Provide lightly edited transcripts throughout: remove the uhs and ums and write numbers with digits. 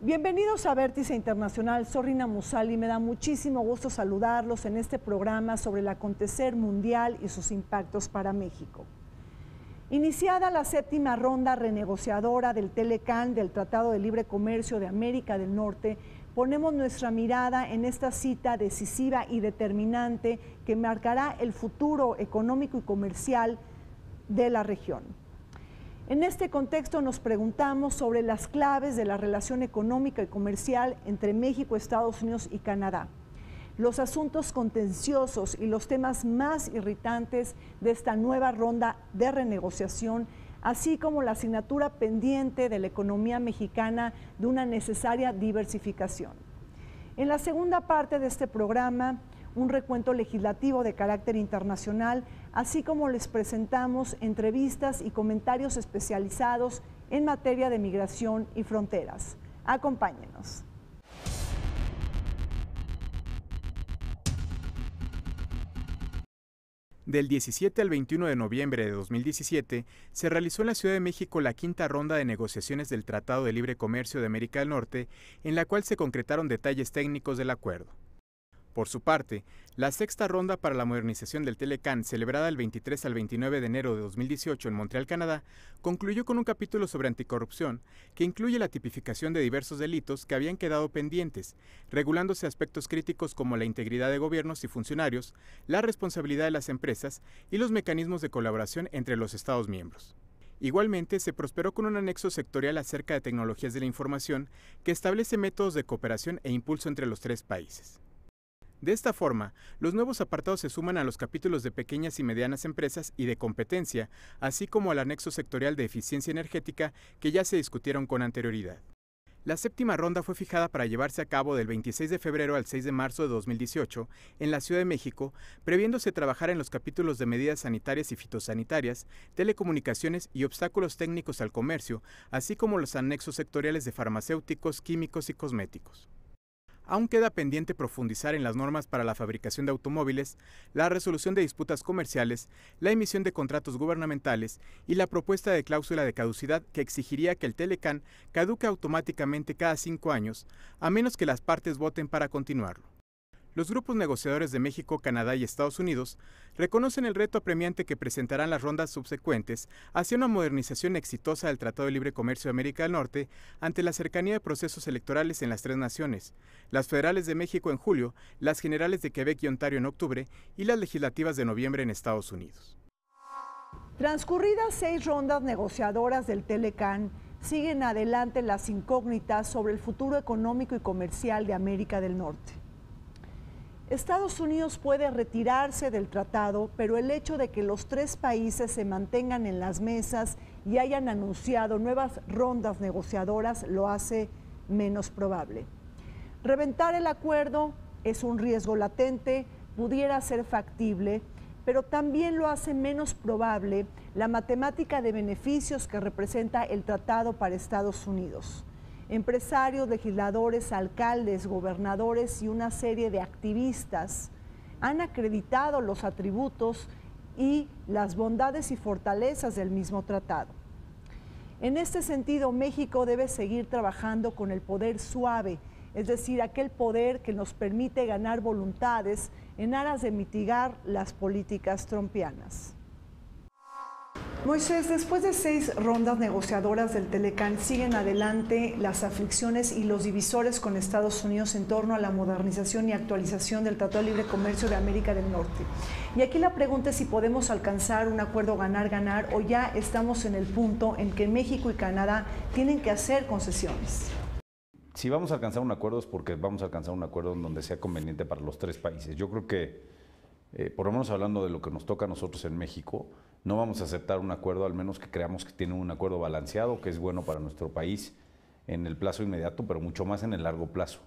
Bienvenidos a Vértice Internacional, soy Rina Musali y me da muchísimo gusto saludarlos en este programa sobre el acontecer mundial y sus impactos para México. Iniciada la séptima ronda renegociadora del Telecán del Tratado de Libre Comercio de América del Norte, ponemos nuestra mirada en esta cita decisiva y determinante que marcará el futuro económico y comercial de la región. En este contexto nos preguntamos sobre las claves de la relación económica y comercial entre México, Estados Unidos y Canadá, los asuntos contenciosos y los temas más irritantes de esta nueva ronda de renegociación, así como la asignatura pendiente de la economía mexicana de una necesaria diversificación. En la segunda parte de este programa, un recuento legislativo de carácter internacional, así como les presentamos entrevistas y comentarios especializados en materia de migración y fronteras. Acompáñenos. Del 17 al 21 de noviembre de 2017, se realizó en la Ciudad de México la quinta ronda de negociaciones del Tratado de Libre Comercio de América del Norte, en la cual se concretaron detalles técnicos del acuerdo. Por su parte, la sexta ronda para la modernización del Telecán, celebrada el 23 al 29 de enero de 2018 en Montreal, Canadá, concluyó con un capítulo sobre anticorrupción que incluye la tipificación de diversos delitos que habían quedado pendientes, regulándose aspectos críticos como la integridad de gobiernos y funcionarios, la responsabilidad de las empresas y los mecanismos de colaboración entre los Estados miembros. Igualmente, se prosperó con un anexo sectorial acerca de tecnologías de la información que establece métodos de cooperación e impulso entre los tres países. De esta forma, los nuevos apartados se suman a los capítulos de pequeñas y medianas empresas y de competencia, así como al anexo sectorial de eficiencia energética que ya se discutieron con anterioridad. La séptima ronda fue fijada para llevarse a cabo del 26 de febrero al 6 de marzo de 2018 en la Ciudad de México, previéndose trabajar en los capítulos de medidas sanitarias y fitosanitarias, telecomunicaciones y obstáculos técnicos al comercio, así como los anexos sectoriales de farmacéuticos, químicos y cosméticos. Aún queda pendiente profundizar en las normas para la fabricación de automóviles, la resolución de disputas comerciales, la emisión de contratos gubernamentales y la propuesta de cláusula de caducidad que exigiría que el Telecán caduque automáticamente cada 5 años, a menos que las partes voten para continuarlo. Los grupos negociadores de México, Canadá y Estados Unidos reconocen el reto apremiante que presentarán las rondas subsecuentes hacia una modernización exitosa del Tratado de Libre Comercio de América del Norte ante la cercanía de procesos electorales en las tres naciones, las federales de México en julio, las generales de Quebec y Ontario en octubre y las legislativas de noviembre en Estados Unidos. Transcurridas 6 rondas negociadoras del Telecán, siguen adelante las incógnitas sobre el futuro económico y comercial de América del Norte. Estados Unidos puede retirarse del tratado, pero el hecho de que los tres países se mantengan en las mesas y hayan anunciado nuevas rondas negociadoras lo hace menos probable. Reventar el acuerdo es un riesgo latente, pudiera ser factible, pero también lo hace menos probable la matemática de beneficios que representa el tratado para Estados Unidos. Empresarios, legisladores, alcaldes, gobernadores y una serie de activistas han acreditado los atributos y las bondades y fortalezas del mismo tratado. En este sentido, México debe seguir trabajando con el poder suave, es decir, aquel poder que nos permite ganar voluntades en aras de mitigar las políticas trumpianas. Moisés, después de 6 rondas negociadoras del Telecán, siguen adelante las aflicciones y los divisores con Estados Unidos en torno a la modernización y actualización del Tratado de Libre Comercio de América del Norte. Y aquí la pregunta es si podemos alcanzar un acuerdo ganar-ganar o ya estamos en el punto en que México y Canadá tienen que hacer concesiones. Si vamos a alcanzar un acuerdo es porque vamos a alcanzar un acuerdo en donde sea conveniente para los tres países. Yo creo que, por lo menos hablando de lo que nos toca a nosotros en México, no vamos a aceptar un acuerdo, al menos que creamos que tiene un acuerdo balanceado, que es bueno para nuestro país en el plazo inmediato, pero mucho más en el largo plazo.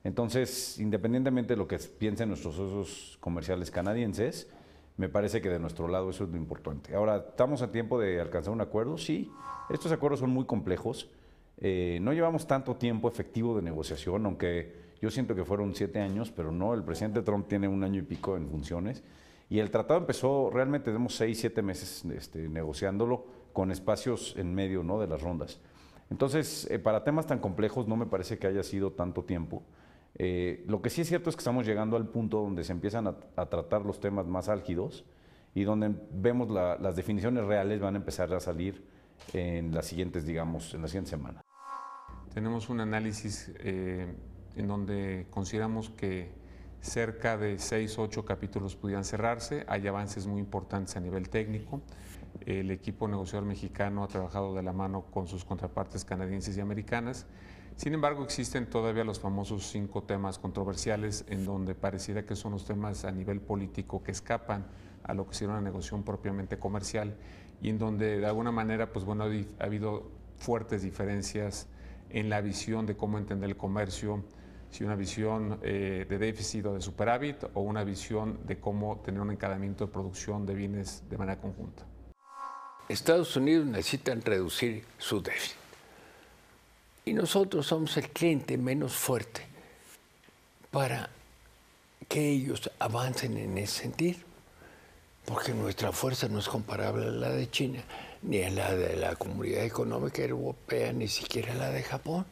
Entonces, independientemente de lo que piensen nuestros socios comerciales canadienses, me parece que de nuestro lado eso es lo importante. Ahora, ¿estamos a tiempo de alcanzar un acuerdo? Sí, estos acuerdos son muy complejos. No llevamos tanto tiempo efectivo de negociación, aunque yo siento que fueron 7 años, pero no, el presidente Trump tiene 1 año y pico en funciones. Y el tratado empezó, realmente tenemos 6, 7 meses negociándolo con espacios en medio, ¿no?, de las rondas. Entonces, para temas tan complejos no me parece que haya sido tanto tiempo. Lo que sí es cierto es que estamos llegando al punto donde se empiezan a tratar los temas más álgidos y donde vemos las definiciones reales van a empezar a salir en las siguientes, digamos, en la siguiente semana. Tenemos un análisis en donde consideramos que cerca de 6 o 8 capítulos pudieran cerrarse. Hay avances muy importantes a nivel técnico. El equipo negociador mexicano ha trabajado de la mano con sus contrapartes canadienses y americanas. Sin embargo, existen todavía los famosos 5 temas controversiales en donde pareciera que son los temas a nivel político que escapan a lo que sería una negociación propiamente comercial y en donde de alguna manera pues bueno, ha habido fuertes diferencias en la visión de cómo entender el comercio, si una visión de déficit o de superávit o una visión de cómo tener un encadenamiento de producción de bienes de manera conjunta. Estados Unidos necesitan reducir su déficit y nosotros somos el cliente menos fuerte para que ellos avancen en ese sentido, porque nuestra fuerza no es comparable a la de China, ni a la de la Comunidad Económica Europea, ni siquiera a la de Japón.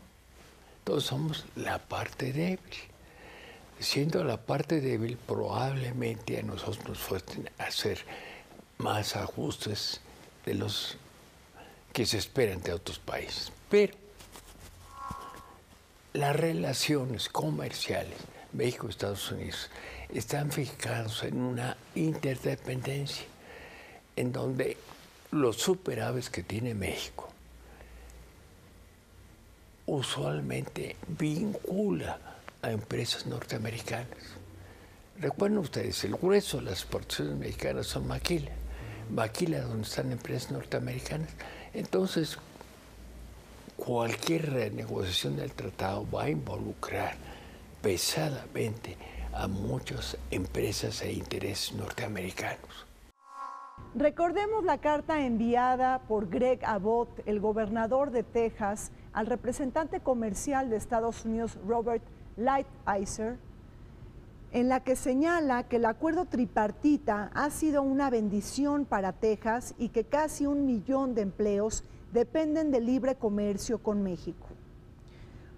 Entonces somos la parte débil. Siendo la parte débil, probablemente a nosotros nos fuercen a hacer más ajustes de los que se esperan de otros países. Pero las relaciones comerciales México-Estados Unidos están fijados en una interdependencia en donde los superávits que tiene México usualmente vincula a empresas norteamericanas. Recuerden ustedes, el grueso de las exportaciones mexicanas son maquila. Maquila donde están empresas norteamericanas. Entonces, cualquier renegociación del tratado va a involucrar pesadamente a muchas empresas e intereses norteamericanos. Recordemos la carta enviada por Greg Abbott, el gobernador de Texas, al representante comercial de Estados Unidos, Robert Lighthizer, en la que señala que el acuerdo tripartita ha sido una bendición para Texas y que casi 1 millón de empleos dependen del libre comercio con México.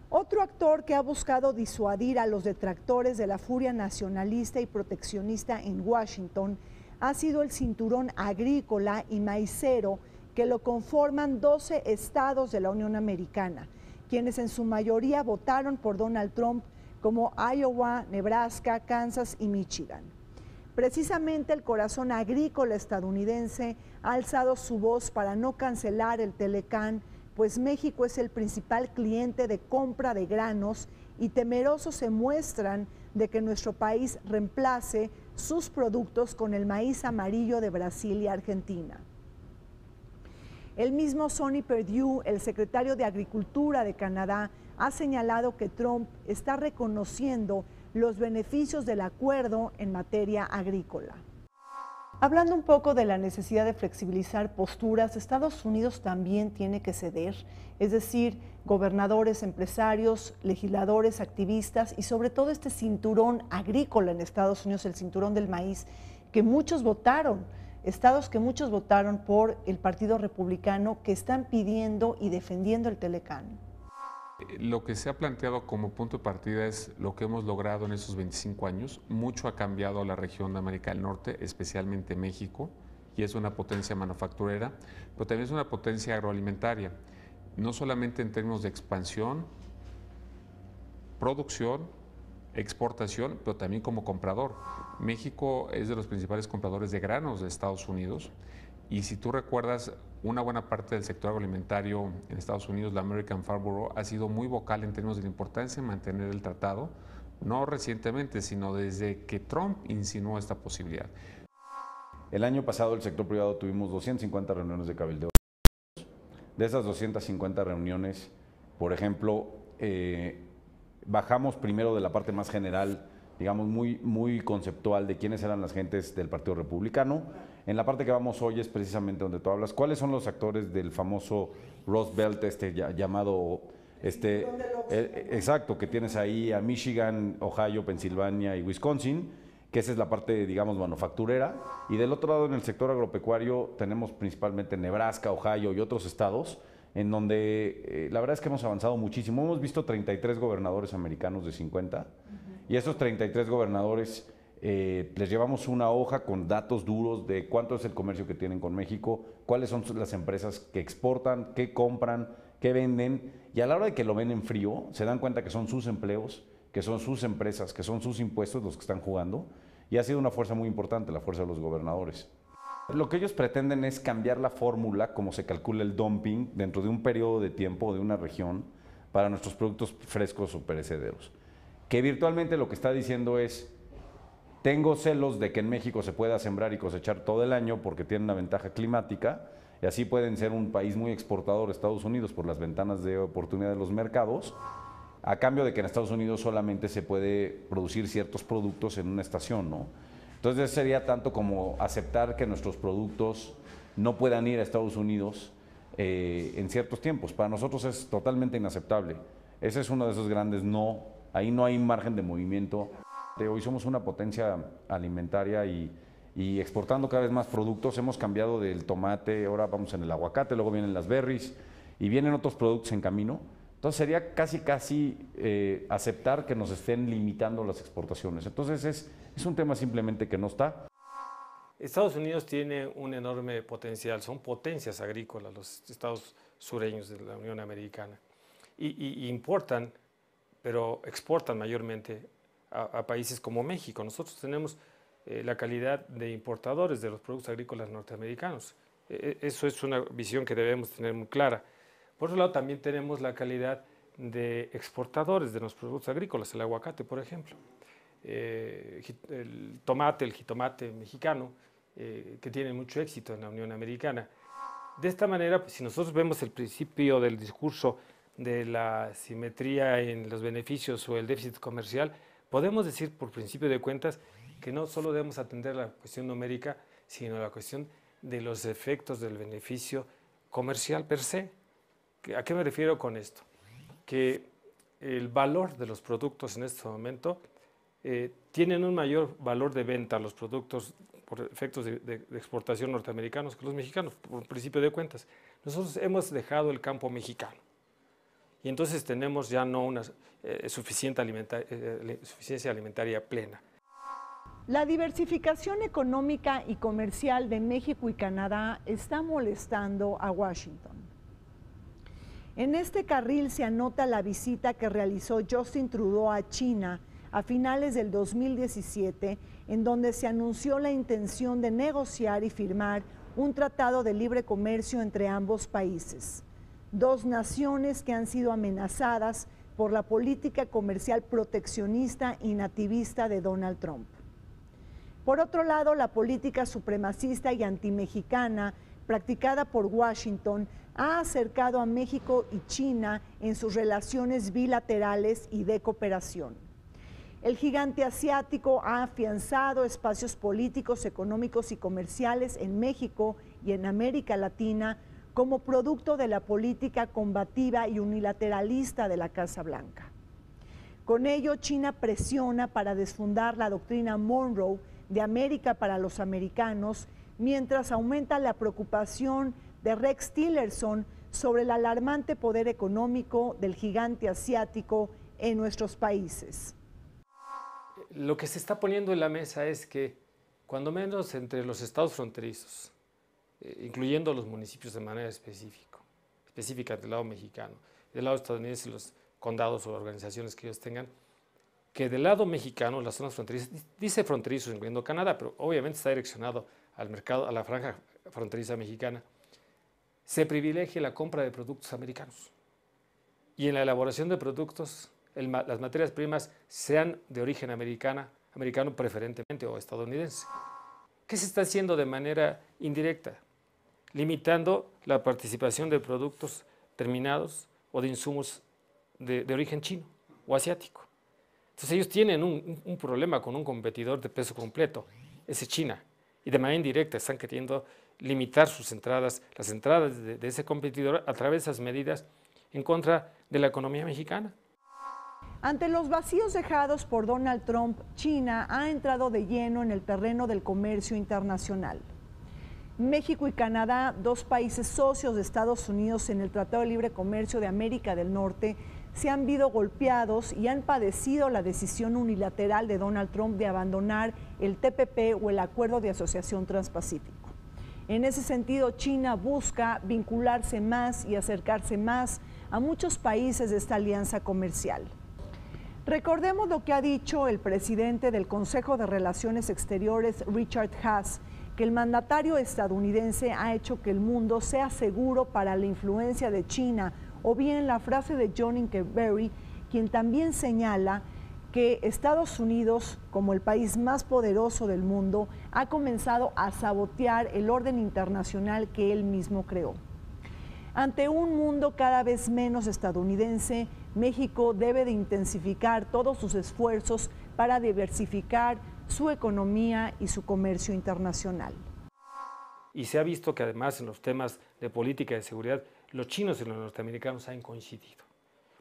Otro actor que ha buscado disuadir a los detractores de la furia nacionalista y proteccionista en Washington ha sido el cinturón agrícola y maicero que lo conforman 12 estados de la Unión Americana, quienes en su mayoría votaron por Donald Trump, como Iowa, Nebraska, Kansas y Michigan. Precisamente el corazón agrícola estadounidense ha alzado su voz para no cancelar el Telecán, pues México es el principal cliente de compra de granos y temerosos se muestran de que nuestro país reemplace sus productos con el maíz amarillo de Brasil y Argentina. El mismo Sonny Perdue, el secretario de Agricultura de Canadá, ha señalado que Trump está reconociendo los beneficios del acuerdo en materia agrícola. Hablando un poco de la necesidad de flexibilizar posturas, Estados Unidos también tiene que ceder, es decir, gobernadores, empresarios, legisladores, activistas y sobre todo este cinturón agrícola en Estados Unidos, el cinturón del maíz, que muchos votaron, estados que muchos votaron por el Partido Republicano que están pidiendo y defendiendo el Telecán. Lo que se ha planteado como punto de partida es lo que hemos logrado en esos 25 años. Mucho ha cambiado la región de América del Norte, especialmente México, y es una potencia manufacturera, pero también es una potencia agroalimentaria, no solamente en términos de expansión, producción, exportación, pero también como comprador. México es de los principales compradores de granos de Estados Unidos, y si tú recuerdas, una buena parte del sector agroalimentario en Estados Unidos, la American Farm Bureau, ha sido muy vocal en términos de la importancia de mantener el tratado, no recientemente, sino desde que Trump insinuó esta posibilidad. El año pasado el sector privado tuvimos 250 reuniones de cabildeo. De esas 250 reuniones, por ejemplo, bajamos primero de la parte más general, digamos muy conceptual de quiénes eran las gentes del Partido Republicano. En la parte que vamos hoy es precisamente donde tú hablas. ¿Cuáles son los actores del famoso Rust Belt, llamado, exacto, que tienes ahí a Michigan, Ohio, Pensilvania y Wisconsin, que esa es la parte, digamos, manufacturera. Y del otro lado, en el sector agropecuario, tenemos principalmente Nebraska, Ohio y otros estados en donde la verdad es que hemos avanzado muchísimo. Hemos visto 33 gobernadores americanos de 50 y esos 33 gobernadores les llevamos una hoja con datos duros de cuánto es el comercio que tienen con México, cuáles son las empresas que exportan, qué compran, qué venden, y a la hora de que lo ven en frío se dan cuenta que son sus empleos, que son sus empresas, que son sus impuestos los que están jugando, y ha sido una fuerza muy importante, la fuerza de los gobernadores. Lo que ellos pretenden es cambiar la fórmula, como se calcula el dumping, dentro de un periodo de tiempo de una región para nuestros productos frescos o perecederos. Que virtualmente lo que está diciendo es, tengo celos de que en México se pueda sembrar y cosechar todo el año porque tiene una ventaja climática, y así pueden ser un país muy exportador a Estados Unidos por las ventanas de oportunidad de los mercados, a cambio de que en Estados Unidos solamente se puede producir ciertos productos en una estación, ¿no? Entonces sería tanto como aceptar que nuestros productos no puedan ir a Estados Unidos en ciertos tiempos. Para nosotros es totalmente inaceptable. Ese es uno de esos grandes no, ahí no hay margen de movimiento. Hoy somos una potencia alimentaria y exportando cada vez más productos. Hemos cambiado del tomate, ahora vamos en el aguacate, luego vienen las berries y vienen otros productos en camino. Entonces sería casi aceptar que nos estén limitando las exportaciones. Entonces es un tema simplemente que no está. Estados Unidos tiene un enorme potencial, son potencias agrícolas los estados sureños de la Unión Americana y importan, pero exportan mayormente a países como México. Nosotros tenemos la calidad de importadores de los productos agrícolas norteamericanos. Eso es una visión que debemos tener muy clara. Por otro lado, también tenemos la calidad de exportadores de los productos agrícolas, el aguacate, por ejemplo, el tomate, el jitomate mexicano, que tiene mucho éxito en la Unión Americana. De esta manera, pues, si nosotros vemos el principio del discurso de la simetría en los beneficios o el déficit comercial, podemos decir por principio de cuentas que no solo debemos atender la cuestión numérica, sino la cuestión de los efectos del beneficio comercial per se. ¿A qué me refiero con esto? Que el valor de los productos en este momento tienen un mayor valor de venta los productos por efectos de exportación norteamericanos que los mexicanos, por principio de cuentas. Nosotros hemos dejado el campo mexicano y entonces tenemos ya no una suficiencia alimentaria plena. La diversificación económica y comercial de México y Canadá está molestando a Washington. En este carril se anota la visita que realizó Justin Trudeau a China a finales del 2017, en donde se anunció la intención de negociar y firmar un tratado de libre comercio entre ambos países, dos naciones que han sido amenazadas por la política comercial proteccionista y nativista de Donald Trump. Por otro lado, la política supremacista y antimexicana practicada por Washington ha acercado a México y China en sus relaciones bilaterales y de cooperación. El gigante asiático ha afianzado espacios políticos, económicos y comerciales en México y en América Latina como producto de la política combativa y unilateralista de la Casa Blanca. Con ello, China presiona para desfundar la doctrina Monroe de América para los americanos, mientras aumenta la preocupación de Rex Tillerson sobre el alarmante poder económico del gigante asiático en nuestros países. Lo que se está poniendo en la mesa es que, cuando menos entre los estados fronterizos, incluyendo los municipios de manera específica del lado mexicano, del lado estadounidense, los condados o organizaciones que ellos tengan, que del lado mexicano, las zonas fronterizas, dice fronterizos incluyendo Canadá, pero obviamente está direccionado al mercado, a la franja fronteriza mexicana, se privilegie la compra de productos americanos. Y en la elaboración de productos, las materias primas sean de origen americano preferentemente o estadounidense. ¿Qué se está haciendo de manera indirecta? Limitando la participación de productos terminados o de insumos de origen chino o asiático. Entonces ellos tienen un problema con un competidor de peso completo, ese China, y de manera indirecta están queriendo limitar sus entradas, las entradas de ese competidor a través de esas medidas en contra de la economía mexicana. Ante los vacíos dejados por Donald Trump, China ha entrado de lleno en el terreno del comercio internacional. México y Canadá, dos países socios de Estados Unidos en el Tratado de Libre Comercio de América del Norte, se han visto golpeados y han padecido la decisión unilateral de Donald Trump de abandonar el TPP o el Acuerdo de Asociación Transpacífico. En ese sentido, China busca vincularse más y acercarse más a muchos países de esta alianza comercial. Recordemos lo que ha dicho el presidente del Consejo de Relaciones Exteriores, Richard Haass, que el mandatario estadounidense ha hecho que el mundo sea seguro para la influencia de China, o bien la frase de John Ikenberry, quien también señala que Estados Unidos, como el país más poderoso del mundo, ha comenzado a sabotear el orden internacional que él mismo creó. Ante un mundo cada vez menos estadounidense, México debe de intensificar todos sus esfuerzos para diversificar su economía y su comercio internacional. Y se ha visto que además en los temas de política y de seguridad, los chinos y los norteamericanos han coincidido.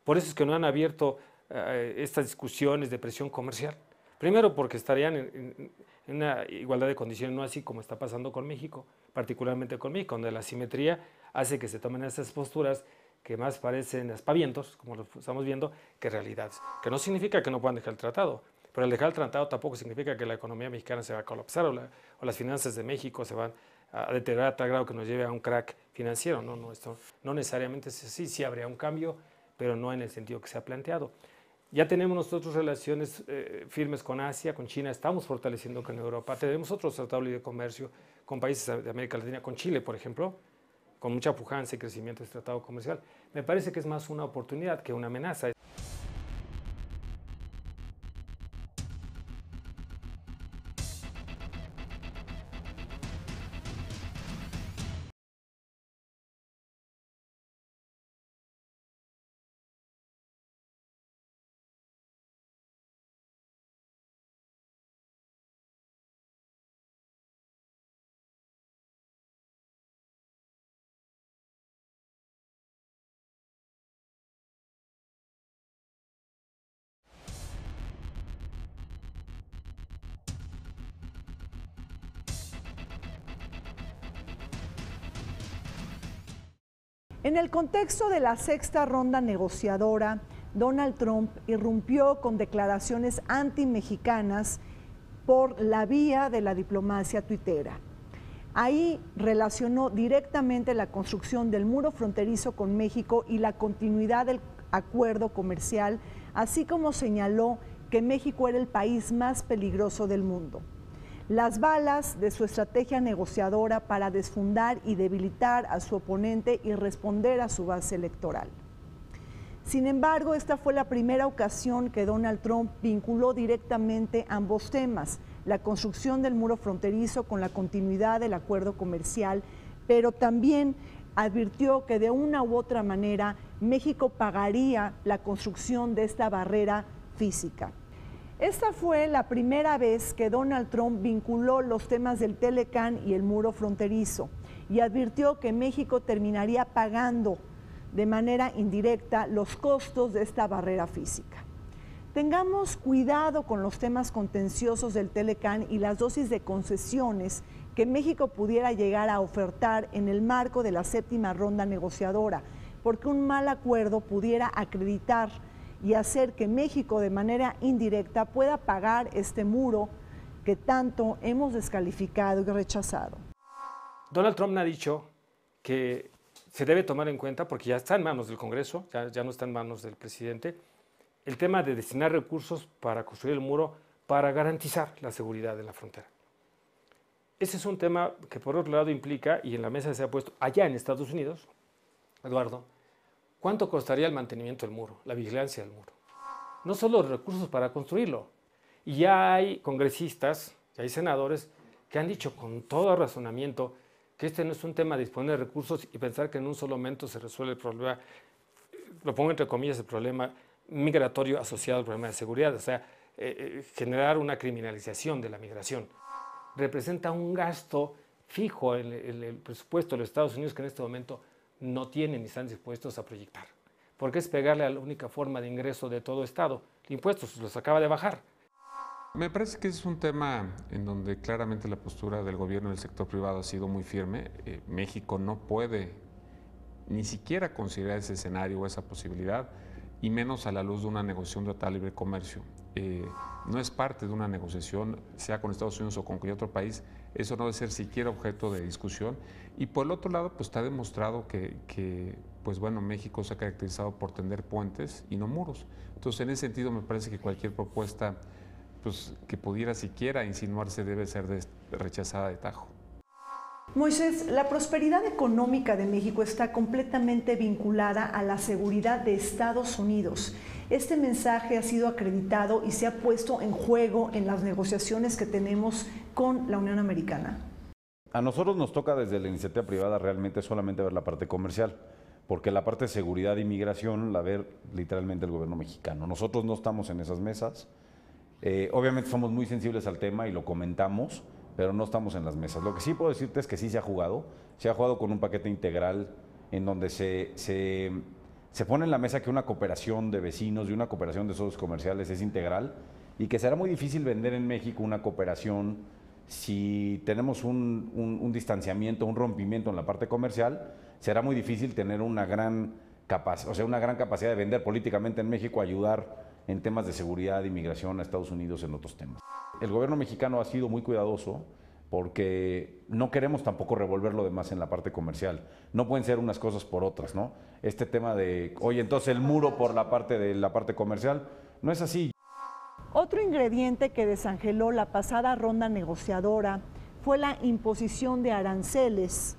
Por eso es que no han abierto estas discusiones de presión comercial. Primero porque estarían en una igualdad de condiciones, no así como está pasando con México, particularmente con México, donde la asimetría hace que se tomen estas posturas que más parecen aspavientos, como lo estamos viendo, que realidades. Que no significa que no puedan dejar el tratado, pero al dejar el tratado tampoco significa que la economía mexicana se va a colapsar o las finanzas de México se van a deteriorar a tal grado que nos lleve a un crack financiero. No, esto no necesariamente es así, sí habría un cambio, pero no en el sentido que se ha planteado. Ya tenemos nosotros relaciones firmes con Asia, con China, estamos fortaleciendo con Europa, tenemos otros tratados de libre comercio con países de América Latina, con Chile, por ejemplo, con mucha pujanza y crecimiento de este tratado comercial. Me parece que es más una oportunidad que una amenaza. En el contexto de la sexta ronda negociadora, Donald Trump irrumpió con declaraciones anti-mexicanas por la vía de la diplomacia tuitera. Ahí relacionó directamente la construcción del muro fronterizo con México y la continuidad del acuerdo comercial, así como señaló que México era el país más peligroso del mundo. Las balas de su estrategia negociadora para desfundar y debilitar a su oponente y responder a su base electoral. Sin embargo, esta fue la primera ocasión que Donald Trump vinculó directamente ambos temas, la construcción del muro fronterizo con la continuidad del acuerdo comercial, pero también advirtió que de una u otra manera México pagaría la construcción de esta barrera física. Esta fue la primera vez que Donald Trump vinculó los temas del Telecán y el muro fronterizo y advirtió que México terminaría pagando de manera indirecta los costos de esta barrera física. Tengamos cuidado con los temas contenciosos del Telecán y las dosis de concesiones que México pudiera llegar a ofertar en el marco de la séptima ronda negociadora, porque un mal acuerdo pudiera acreditar y hacer que México de manera indirecta pueda pagar este muro que tanto hemos descalificado y rechazado. Donald Trump ha dicho que se debe tomar en cuenta, porque ya está en manos del Congreso, ya no está en manos del presidente, el tema de destinar recursos para construir el muro para garantizar la seguridad de la frontera. Ese es un tema que por otro lado implica, y en la mesa se ha puesto allá en Estados Unidos, Eduardo, ¿cuánto costaría el mantenimiento del muro, la vigilancia del muro? No solo los recursos para construirlo. Y ya hay congresistas, ya hay senadores que han dicho con todo razonamiento que este no es un tema de disponer de recursos y pensar que en un solo momento se resuelve el problema, lo pongo entre comillas, el problema migratorio asociado al problema de seguridad, o sea, generar una criminalización de la migración. Representa un gasto fijo en el presupuesto de los Estados Unidos que en este momento no tienen ni están dispuestos a proyectar, porque es pegarle a la única forma de ingreso de todo Estado. Los impuestos los acaba de bajar. Me parece que es un tema en donde claramente la postura del gobierno y del sector privado ha sido muy firme. México no puede ni siquiera considerar ese escenario o esa posibilidad, y menos a la luz de una negociación de tratado de libre comercio. No es parte de una negociación, sea con Estados Unidos o con cualquier otro país, eso no debe ser siquiera objeto de discusión. Y por el otro lado, pues está demostrado que pues bueno, México se ha caracterizado por tender puentes y no muros. Entonces, en ese sentido, me parece que cualquier propuesta pues, que pudiera siquiera insinuarse debe ser rechazada de tajo. Moisés, la prosperidad económica de México está completamente vinculada a la seguridad de Estados Unidos. Este mensaje ha sido acreditado y se ha puesto en juego en las negociaciones que tenemos con la Unión Americana. A nosotros nos toca desde la iniciativa privada realmente solamente ver la parte comercial, porque la parte de seguridad e inmigración la ve literalmente el gobierno mexicano. Nosotros no estamos en esas mesas. Obviamente somos muy sensibles al tema y lo comentamos, pero no estamos en las mesas. Lo que sí puedo decirte es que sí se ha jugado con un paquete integral en donde se pone en la mesa que una cooperación de vecinos y una cooperación de socios comerciales es integral y que será muy difícil vender en México una cooperación si tenemos un distanciamiento, un rompimiento en la parte comercial. Será muy difícil tener una gran capacidad de vender políticamente en México, ayudar en temas de seguridad, inmigración a Estados Unidos en otros temas. El gobierno mexicano ha sido muy cuidadoso porque no queremos tampoco revolver lo demás en la parte comercial. No pueden ser unas cosas por otras, ¿no? Este tema de, oye, entonces el muro por la parte comercial, no es así. Otro ingrediente que desangeló la pasada ronda negociadora fue la imposición de aranceles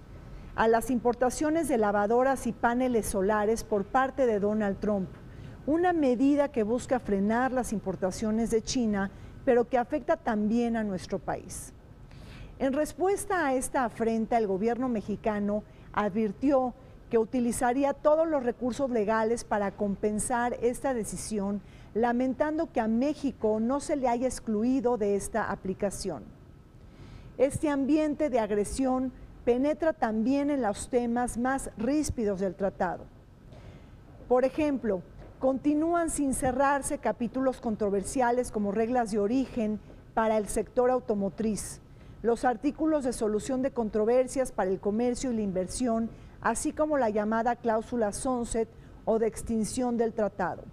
a las importaciones de lavadoras y paneles solares por parte de Donald Trump. Una medida que busca frenar las importaciones de China, pero que afecta también a nuestro país. En respuesta a esta afrenta, el gobierno mexicano advirtió que utilizaría todos los recursos legales para compensar esta decisión, lamentando que a México no se le haya excluido de esta aplicación. Este ambiente de agresión penetra también en los temas más ríspidos del tratado. Por ejemplo, continúan sin cerrarse capítulos controversiales como reglas de origen para el sector automotriz, los artículos de solución de controversias para el comercio y la inversión, así como la llamada cláusula sunset o de extinción del tratado.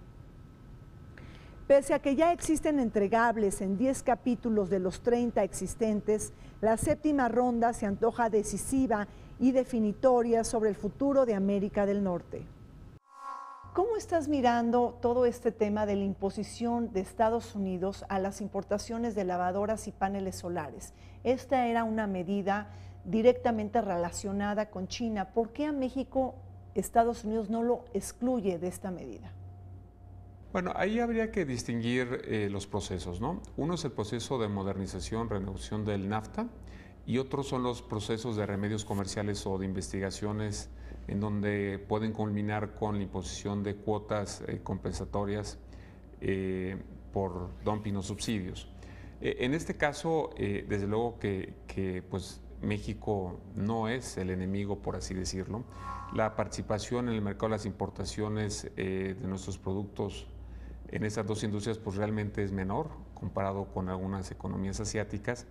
Pese a que ya existen entregables en 10 capítulos de los 30 existentes, la séptima ronda se antoja decisiva y definitoria sobre el futuro de América del Norte. ¿Cómo estás mirando todo este tema de la imposición de Estados Unidos a las importaciones de lavadoras y paneles solares? Esta era una medida directamente relacionada con China. ¿Por qué a México Estados Unidos no lo excluye de esta medida? Bueno, ahí habría que distinguir los procesos, ¿no? Uno es el proceso de modernización, renegociación del NAFTA, y otros son los procesos de remedios comerciales o de investigaciones en donde pueden culminar con la imposición de cuotas compensatorias por dumping o subsidios. En este caso, desde luego que pues, México no es el enemigo, por así decirlo. La participación en el mercado de las importaciones de nuestros productos en esas dos industrias pues, realmente es menor comparado con algunas economías asiáticas.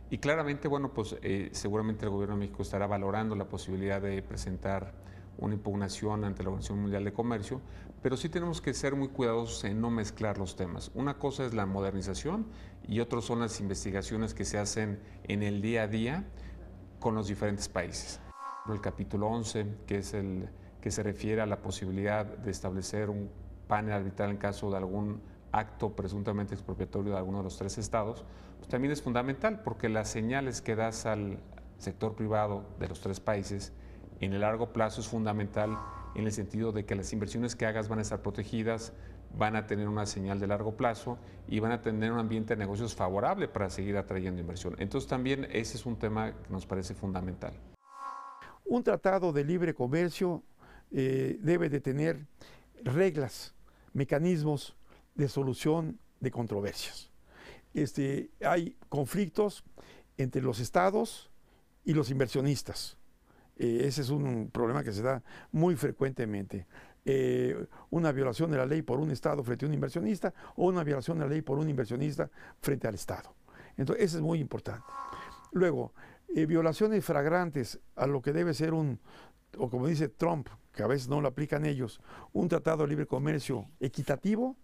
Y claramente, bueno, pues seguramente el gobierno de México estará valorando la posibilidad de presentar una impugnación ante la Organización Mundial de Comercio, pero sí tenemos que ser muy cuidadosos en no mezclar los temas. Una cosa es la modernización y otra son las investigaciones que se hacen en el día a día con los diferentes países. El capítulo 11, que es el que se refiere a la posibilidad de establecer un panel arbitral en caso de algún acto presuntamente expropiatorio de alguno de los tres estados, pues también es fundamental porque las señales que das al sector privado de los tres países en el largo plazo es fundamental en el sentido de que las inversiones que hagas van a estar protegidas, van a tener una señal de largo plazo y van a tener un ambiente de negocios favorable para seguir atrayendo inversión. Entonces también ese es un tema que nos parece fundamental. Un tratado de libre comercio debe de tener reglas, mecanismos de solución de controversias. Hay conflictos entre los estados y los inversionistas. Ese es un problema que se da muy frecuentemente. una violación de la ley por un Estado frente a un inversionista o una violación de la ley por un inversionista frente al Estado. Entonces, eso es muy importante. Luego, violaciones flagrantes a lo que debe ser o como dice Trump, que a veces no lo aplican ellos, un tratado de libre comercio equitativo,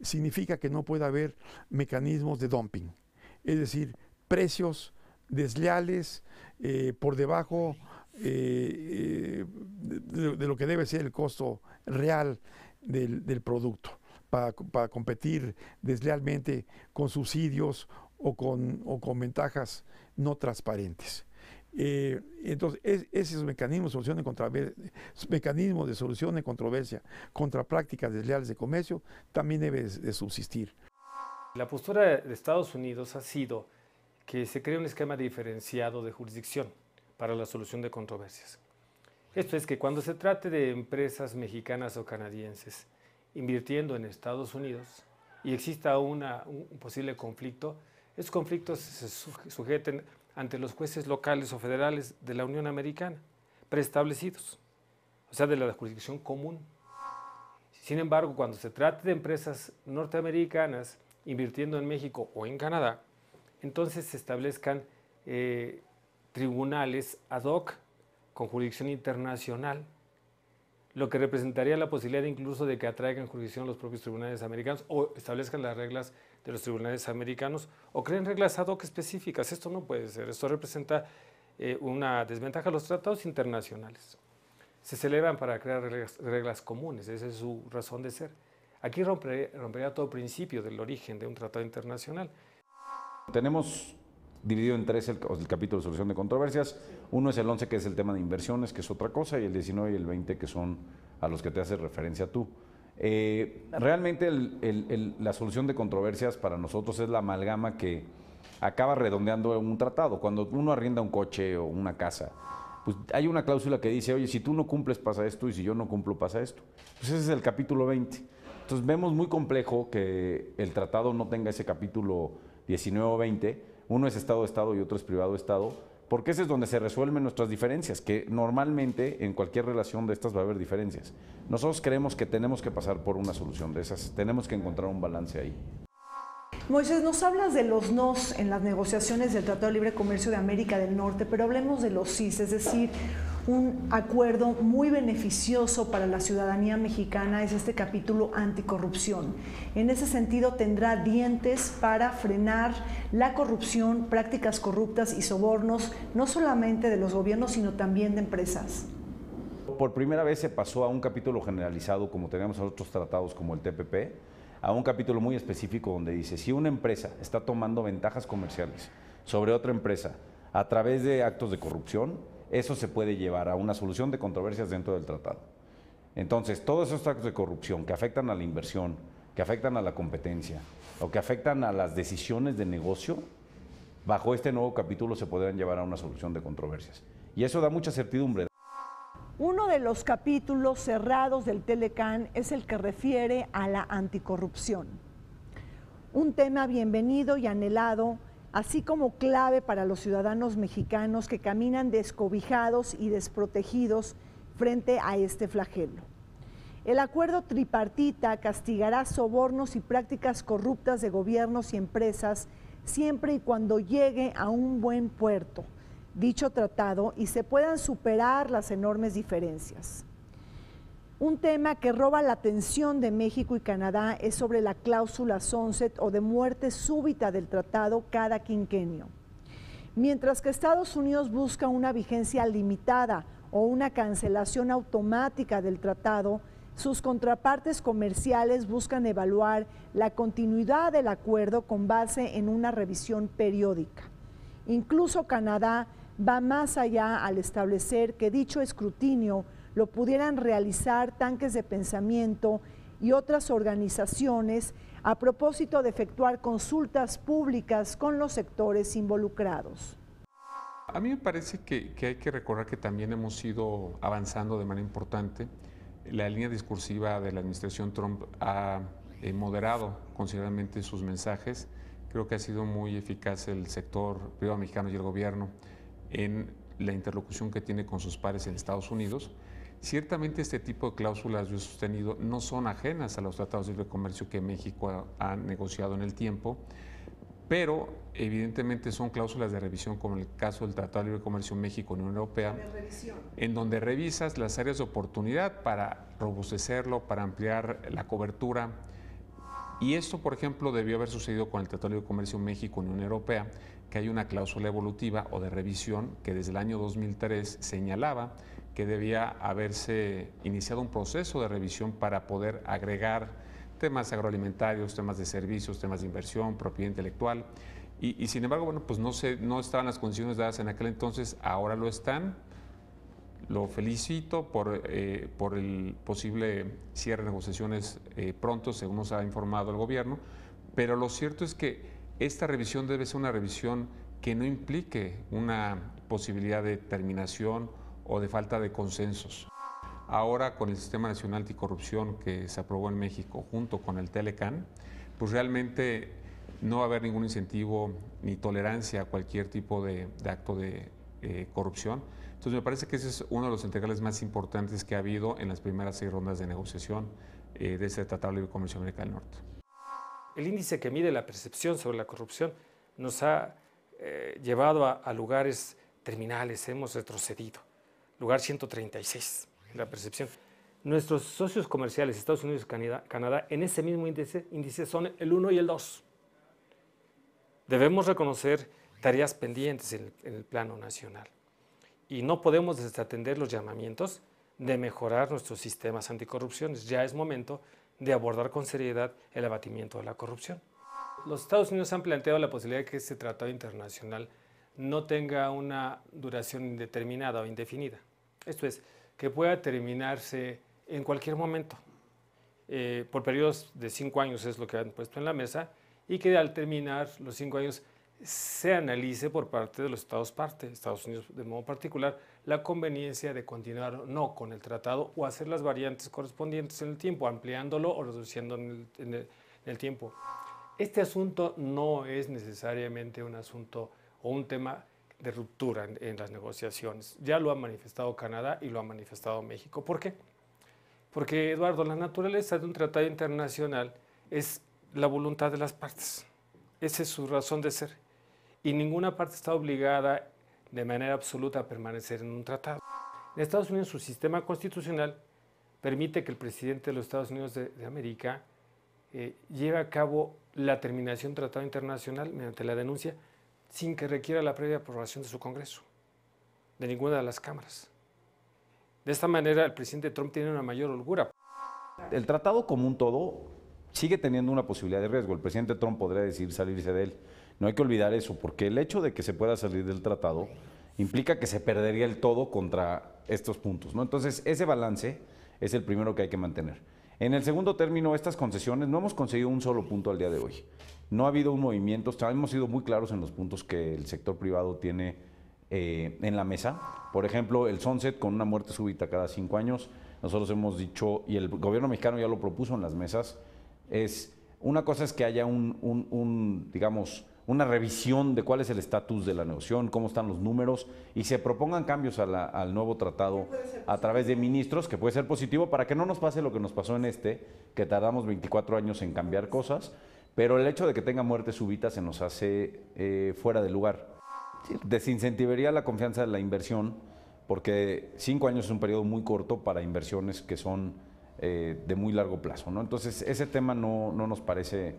significa que no puede haber mecanismos de dumping. Es decir, precios desleales por debajo de lo que debe ser el costo real del producto, para competir deslealmente con subsidios o con ventajas no transparentes. Entonces, esos mecanismos de solución de controversia contra prácticas desleales de comercio también debe de subsistir. La postura de Estados Unidos ha sido que se cree un esquema diferenciado de jurisdicción para la solución de controversias. Esto es que cuando se trate de empresas mexicanas o canadienses invirtiendo en Estados Unidos y exista un posible conflicto, esos conflictos se sujeten ante los jueces locales o federales de la Unión Americana, preestablecidos, o sea, de la jurisdicción común. Sin embargo, cuando se trate de empresas norteamericanas invirtiendo en México o en Canadá, entonces se establezcan tribunales ad hoc con jurisdicción internacional, lo que representaría la posibilidad incluso de que atraigan jurisdicción los propios tribunales americanos o establezcan las reglas de los tribunales americanos o creen reglas ad hoc específicas. Esto no puede ser, esto representa una desventaja a los tratados internacionales. Se celebran para crear reglas comunes, esa es su razón de ser. Aquí rompería todo principio del origen de un tratado internacional. Tenemos dividido en tres el capítulo de solución de controversias. Uno es el 11, que es el tema de inversiones, que es otra cosa, y el 19 y el 20, que son a los que te hace referencia tú. Realmente la solución de controversias para nosotros es la amalgama que acaba redondeando un tratado. Cuando uno arrienda un coche o una casa, pues hay una cláusula que dice, oye, si tú no cumples pasa esto y si yo no cumplo pasa esto. Pues ese es el capítulo 20. Entonces vemos muy complejo que el tratado no tenga ese capítulo 19 o 20. Uno es Estado-Estado y otro es privado-Estado, porque ese es donde se resuelven nuestras diferencias, que normalmente en cualquier relación de estas va a haber diferencias. Nosotros creemos que tenemos que pasar por una solución de esas, tenemos que encontrar un balance ahí. Moisés, nos hablas de los nos en las negociaciones del Tratado de Libre Comercio de América del Norte, pero hablemos de los sís, es decir, un acuerdo muy beneficioso para la ciudadanía mexicana es este capítulo anticorrupción. En ese sentido, tendrá dientes para frenar la corrupción, prácticas corruptas y sobornos, no solamente de los gobiernos, sino también de empresas. Por primera vez se pasó a un capítulo generalizado, como tenemos otros tratados como el TPP, a un capítulo muy específico donde dice, si una empresa está tomando ventajas comerciales sobre otra empresa a través de actos de corrupción, eso se puede llevar a una solución de controversias dentro del tratado. Entonces, todos esos actos de corrupción que afectan a la inversión, que afectan a la competencia o que afectan a las decisiones de negocio, bajo este nuevo capítulo se podrán llevar a una solución de controversias. Y eso da mucha certidumbre. Uno de los capítulos cerrados del Telecán es el que refiere a la anticorrupción. Un tema bienvenido y anhelado, así como clave para los ciudadanos mexicanos que caminan descobijados y desprotegidos frente a este flagelo. El acuerdo tripartita castigará sobornos y prácticas corruptas de gobiernos y empresas siempre y cuando llegue a un buen puerto dicho tratado y se puedan superar las enormes diferencias. Un tema que roba la atención de México y Canadá es sobre la cláusula sunset o de muerte súbita del tratado cada quinquenio. Mientras que Estados Unidos busca una vigencia limitada o una cancelación automática del tratado, sus contrapartes comerciales buscan evaluar la continuidad del acuerdo con base en una revisión periódica. Incluso Canadá va más allá al establecer que dicho escrutinio lo pudieran realizar tanques de pensamiento y otras organizaciones a propósito de efectuar consultas públicas con los sectores involucrados. A mí me parece que hay que recordar que también hemos ido avanzando de manera importante. La línea discursiva de la administración Trump ha moderado considerablemente sus mensajes. Creo que ha sido muy eficaz el sector privado mexicano y el gobierno en la interlocución que tiene con sus pares en Estados Unidos. Ciertamente este tipo de cláusulas, yo he sostenido, no son ajenas a los tratados de libre comercio que México ha negociado en el tiempo, pero evidentemente son cláusulas de revisión, como el caso del Tratado de Libre Comercio México-Unión Europea, en donde revisas las áreas de oportunidad para robustecerlo, para ampliar la cobertura. Y esto, por ejemplo, debió haber sucedido con el Tratado de Libre Comercio México-Unión Europea, que hay una cláusula evolutiva o de revisión que desde el año 2003 señalaba que debía haberse iniciado un proceso de revisión para poder agregar temas agroalimentarios, temas de servicios, temas de inversión, propiedad intelectual. Y sin embargo, bueno, pues no estaban las condiciones dadas en aquel entonces, ahora lo están. Lo felicito por el posible cierre de negociaciones pronto, según nos ha informado el gobierno, pero lo cierto es que esta revisión debe ser una revisión que no implique una posibilidad de terminación o de falta de consensos. Ahora, con el Sistema Nacional Anticorrupción que se aprobó en México junto con el Telecán, pues realmente no va a haber ningún incentivo ni tolerancia a cualquier tipo de acto de corrupción. Entonces me parece que ese es uno de los integrales más importantes que ha habido en las primeras 6 rondas de negociación de este Tratado de Libre Comercio de América del Norte. El índice que mide la percepción sobre la corrupción nos ha llevado a lugares terminales, hemos retrocedido. Lugar 136 en la percepción. Nuestros socios comerciales, Estados Unidos y Canadá, en ese mismo índice son el 1 y el 2. Debemos reconocer tareas pendientes en el plano nacional y no podemos desatender los llamamientos de mejorar nuestros sistemas anticorrupción. Ya es momento de abordar con seriedad el abatimiento de la corrupción. Los Estados Unidos han planteado la posibilidad de que este tratado internacional no tenga una duración indeterminada o indefinida. Esto es, que pueda terminarse en cualquier momento. Por periodos de 5 años es lo que han puesto en la mesa, y que al terminar los 5 años se analice por parte de los Estados parte, Estados Unidos de modo particular, la conveniencia de continuar o no con el tratado o hacer las variantes correspondientes en el tiempo, ampliándolo o reduciendo en el tiempo. Este asunto no es necesariamente un asunto o un tema de ruptura en las negociaciones. Ya lo ha manifestado Canadá y lo ha manifestado México. ¿Por qué? Porque, Eduardo, la naturaleza de un tratado internacional es la voluntad de las partes. Esa es su razón de ser. Y ninguna parte está obligada de manera absoluta a permanecer en un tratado. En Estados Unidos, su sistema constitucional permite que el presidente de los Estados Unidos de América lleve a cabo la terminación de un tratado internacional mediante la denuncia sin que requiera la previa aprobación de su Congreso, de ninguna de las cámaras. De esta manera, el presidente Trump tiene una mayor holgura. El tratado como un todo sigue teniendo una posibilidad de riesgo. El presidente Trump podría decidir salirse de él. No hay que olvidar eso, porque el hecho de que se pueda salir del tratado implica que se perdería el todo contra estos puntos, ¿no? Entonces, ese balance es el primero que hay que mantener. En el segundo término, estas concesiones, no hemos conseguido un solo punto al día de hoy. No ha habido un movimiento, hemos sido muy claros en los puntos que el sector privado tiene en la mesa. Por ejemplo, el sunset con una muerte súbita cada 5 años. Nosotros hemos dicho, y el gobierno mexicano ya lo propuso en las mesas, una cosa es que haya digamos, una revisión de cuál es el estatus de la negociación, cómo están los números, y se propongan cambios al nuevo tratado a través de ministros, que puede ser positivo para que no nos pase lo que nos pasó en que tardamos 24 años en cambiar cosas, pero el hecho de que tenga muerte súbita se nos hace fuera de lugar. Desincentivaría la confianza de la inversión, porque 5 años es un periodo muy corto para inversiones que son de muy largo plazo, ¿no? Entonces, ese tema no nos parece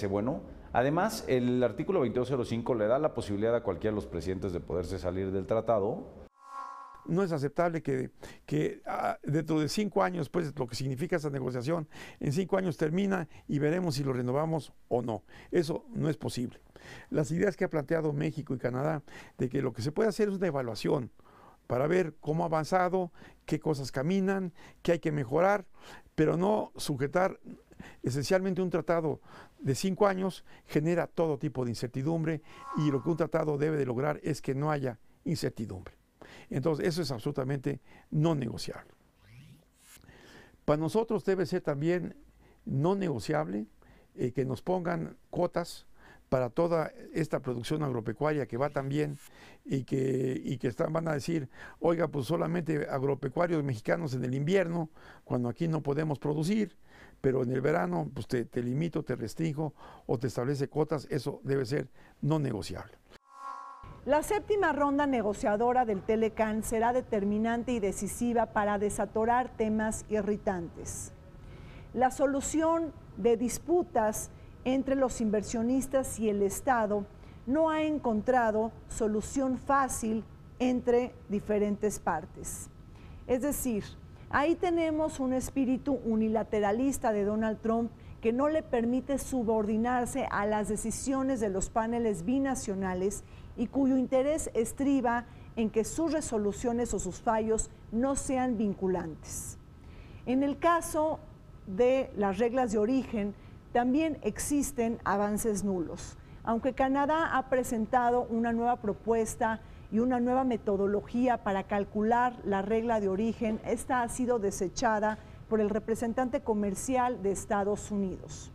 bueno. Además, el artículo 2205 le da la posibilidad a cualquiera de los presidentes de poderse salir del tratado. No es aceptable que dentro de 5 años, pues lo que significa esa negociación, en 5 años termina y veremos si lo renovamos o no. Eso no es posible. Las ideas que ha planteado México y Canadá de que lo que se puede hacer es una evaluación para ver cómo ha avanzado, qué cosas caminan, qué hay que mejorar, pero no sujetar. Esencialmente un tratado de 5 años genera todo tipo de incertidumbre, y lo que un tratado debe de lograr es que no haya incertidumbre. Entonces eso es absolutamente no negociable. Para nosotros debe ser también no negociable que nos pongan cuotas para toda esta producción agropecuaria que va tan bien y que van a decir, oiga, pues solamente agropecuarios mexicanos en el invierno, cuando aquí no podemos producir, pero en el verano pues te limito, te restringo o te establece cuotas, eso debe ser no negociable. La séptima ronda negociadora del Telecán será determinante y decisiva para desatorar temas irritantes. La solución de disputas entre los inversionistas y el Estado no ha encontrado solución fácil entre diferentes partes. Es decir, ahí tenemos un espíritu unilateralista de Donald Trump que no le permite subordinarse a las decisiones de los paneles binacionales y cuyo interés estriba en que sus resoluciones o sus fallos no sean vinculantes. En el caso de las reglas de origen, también existen avances nulos. Aunque Canadá ha presentado una nueva propuesta y una nueva metodología para calcular la regla de origen, esta ha sido desechada por el representante comercial de Estados Unidos.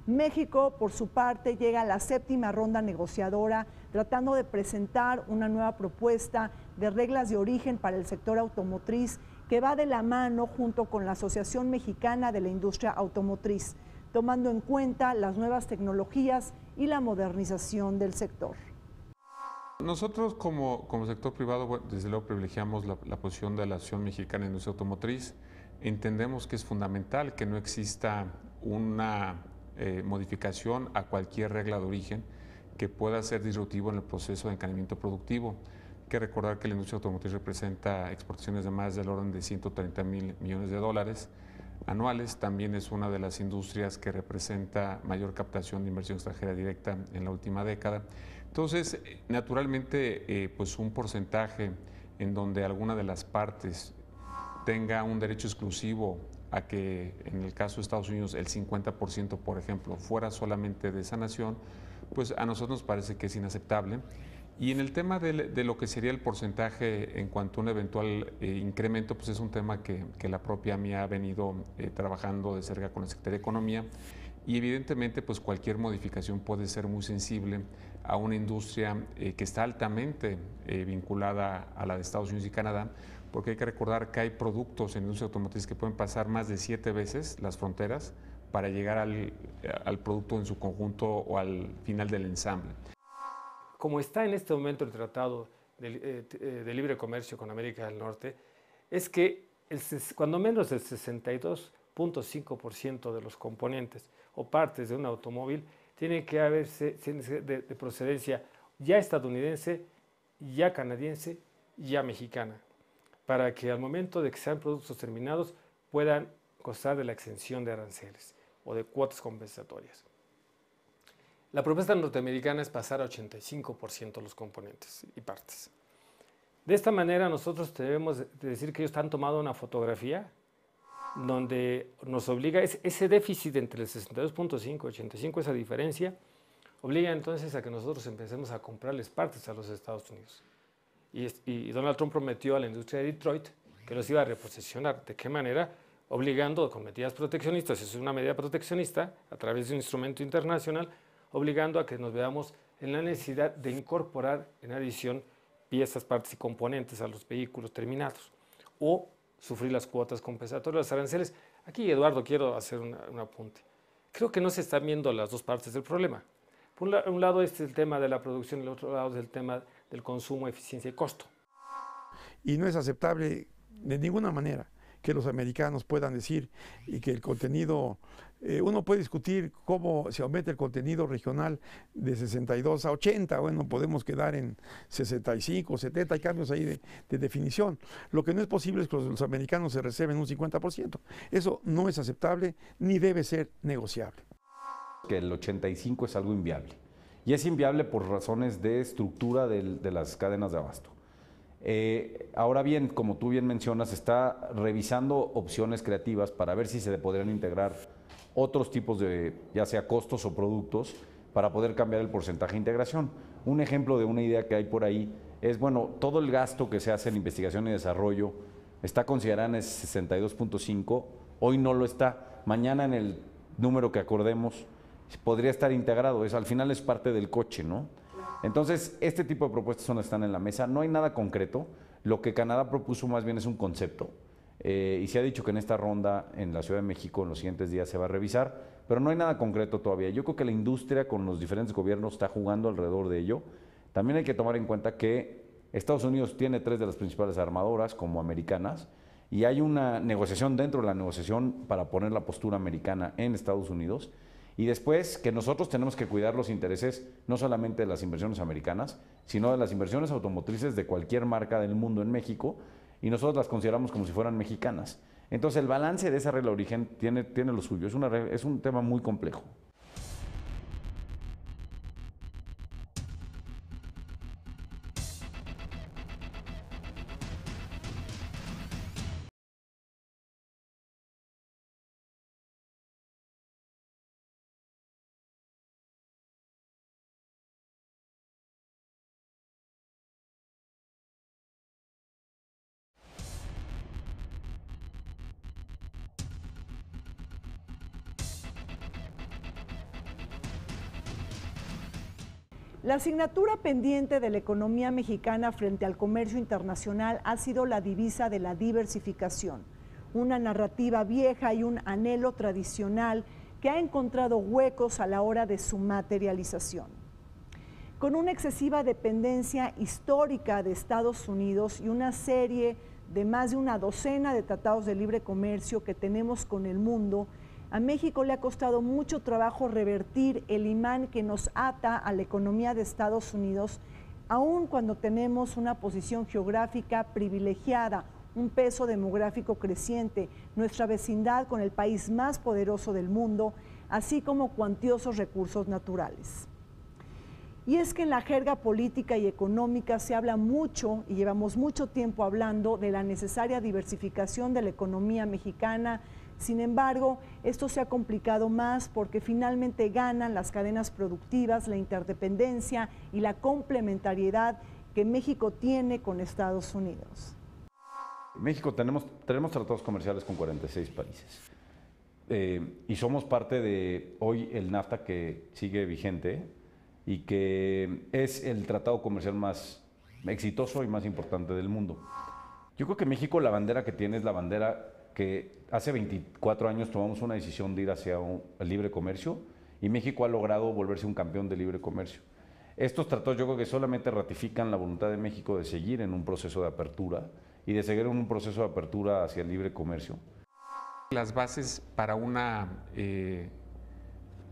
México, por su parte, llega a la séptima ronda negociadora tratando de presentar una nueva propuesta de reglas de origen para el sector automotriz que va de la mano junto con la Asociación Mexicana de la Industria Automotriz, tomando en cuenta las nuevas tecnologías y la modernización del sector. Nosotros como sector privado, bueno, desde luego privilegiamos la posición de la Asociación Mexicana de la Industria Automotriz. Entendemos que es fundamental que no exista una modificación a cualquier regla de origen que pueda ser disruptivo en el proceso de encadenamiento productivo. Hay que recordar que la industria automotriz representa exportaciones de más del orden de 130,000 millones de dólares anuales. También es una de las industrias que representa mayor captación de inversión extranjera directa en la última década. Entonces, naturalmente, pues un porcentaje en donde alguna de las partes tenga un derecho exclusivo a que, en el caso de Estados Unidos, el 50%, por ejemplo, fuera solamente de esa nación, pues a nosotros nos parece que es inaceptable. Y en el tema de lo que sería el porcentaje en cuanto a un eventual incremento, pues es un tema que la propia MIA ha venido trabajando de cerca con la Secretaría de Economía, y evidentemente pues cualquier modificación puede ser muy sensible a una industria que está altamente vinculada a la de Estados Unidos y Canadá, porque hay que recordar que hay productos en la industria automotriz que pueden pasar más de 7 veces las fronteras para llegar al producto en su conjunto o al final del ensamble. Como está en este momento el Tratado de Libre Comercio con América del Norte, es que cuando menos el 62.5% de los componentes o partes de un automóvil tiene que haberse de procedencia ya estadounidense, ya canadiense, ya mexicana, para que al momento de que sean productos terminados puedan gozar de la exención de aranceles o de cuotas compensatorias. La propuesta norteamericana es pasar a 85% los componentes y partes. De esta manera nosotros debemos decir que ellos han tomado una fotografía donde nos obliga, ese déficit entre el 62.5 y 85, esa diferencia, obliga entonces a que nosotros empecemos a comprarles partes a los Estados Unidos. Y Donald Trump prometió a la industria de Detroit que los iba a reposicionar. ¿De qué manera? Obligando con medidas proteccionistas, es una medida proteccionista a través de un instrumento internacional, obligando a que nos veamos en la necesidad de incorporar en adición piezas, partes y componentes a los vehículos terminados o sufrir las cuotas compensatorias, los aranceles. Aquí, Eduardo, quiero hacer un apunte. Creo que no se están viendo las dos partes del problema. Por un lado este es el tema de la producción y el otro lado es el tema del consumo, eficiencia y costo. Y no es aceptable de ninguna manera que los americanos puedan decir y que el contenido, uno puede discutir cómo se aumenta el contenido regional de 62 a 80, bueno, podemos quedar en 65, 70, hay cambios ahí de definición. Lo que no es posible es que los americanos se reserven un 50%. Eso no es aceptable ni debe ser negociable. Que el 85 es algo inviable. Y es inviable por razones de estructura de las cadenas de abasto. Ahora bien, como tú bien mencionas, está revisando opciones creativas para ver si se le podrían integrar otros tipos de, ya sea costos o productos, para poder cambiar el porcentaje de integración. Un ejemplo de una idea que hay por ahí es, bueno, todo el gasto que se hace en investigación y desarrollo está considerado en el 62.5, hoy no lo está. Mañana en el número que acordemos podría estar integrado. Al final es parte del coche, ¿no? Entonces, este tipo de propuestas son las que están en la mesa. No hay nada concreto. Lo que Canadá propuso más bien es un concepto. Y se ha dicho que en esta ronda en la Ciudad de México en los siguientes días se va a revisar, pero no hay nada concreto todavía. Yo creo que la industria con los diferentes gobiernos está jugando alrededor de ello. También hay que tomar en cuenta que Estados Unidos tiene 3 de las principales armadoras como americanas y hay una negociación dentro de la negociación para poner la postura americana en Estados Unidos. Y después que nosotros tenemos que cuidar los intereses no solamente de las inversiones americanas, sino de las inversiones automotrices de cualquier marca del mundo en México, y nosotros las consideramos como si fueran mexicanas. Entonces el balance de esa regla de origen tiene lo suyo, es un tema muy complejo. La asignatura pendiente de la economía mexicana frente al comercio internacional ha sido la divisa de la diversificación, una narrativa vieja y un anhelo tradicional que ha encontrado huecos a la hora de su materialización. Con una excesiva dependencia histórica de Estados Unidos y una serie de más de una docena de tratados de libre comercio que tenemos con el mundo, a México le ha costado mucho trabajo revertir el imán que nos ata a la economía de Estados Unidos, aun cuando tenemos una posición geográfica privilegiada, un peso demográfico creciente, nuestra vecindad con el país más poderoso del mundo, así como cuantiosos recursos naturales. Y es que en la jerga política y económica se habla mucho, y llevamos mucho tiempo hablando, de la necesaria diversificación de la economía mexicana. Sin embargo, esto se ha complicado más porque finalmente ganan las cadenas productivas, la interdependencia y la complementariedad que México tiene con Estados Unidos. México tenemos tratados comerciales con 46 países y somos parte de hoy el NAFTA que sigue vigente y que es el tratado comercial más exitoso y más importante del mundo. Yo creo que México la bandera que tiene es la bandera que hace 24 años tomamos una decisión de ir hacia el libre comercio y México ha logrado volverse un campeón de libre comercio. Estos tratados yo creo que solamente ratifican la voluntad de México de seguir en un proceso de apertura y de seguir en un proceso de apertura hacia el libre comercio. Las bases para una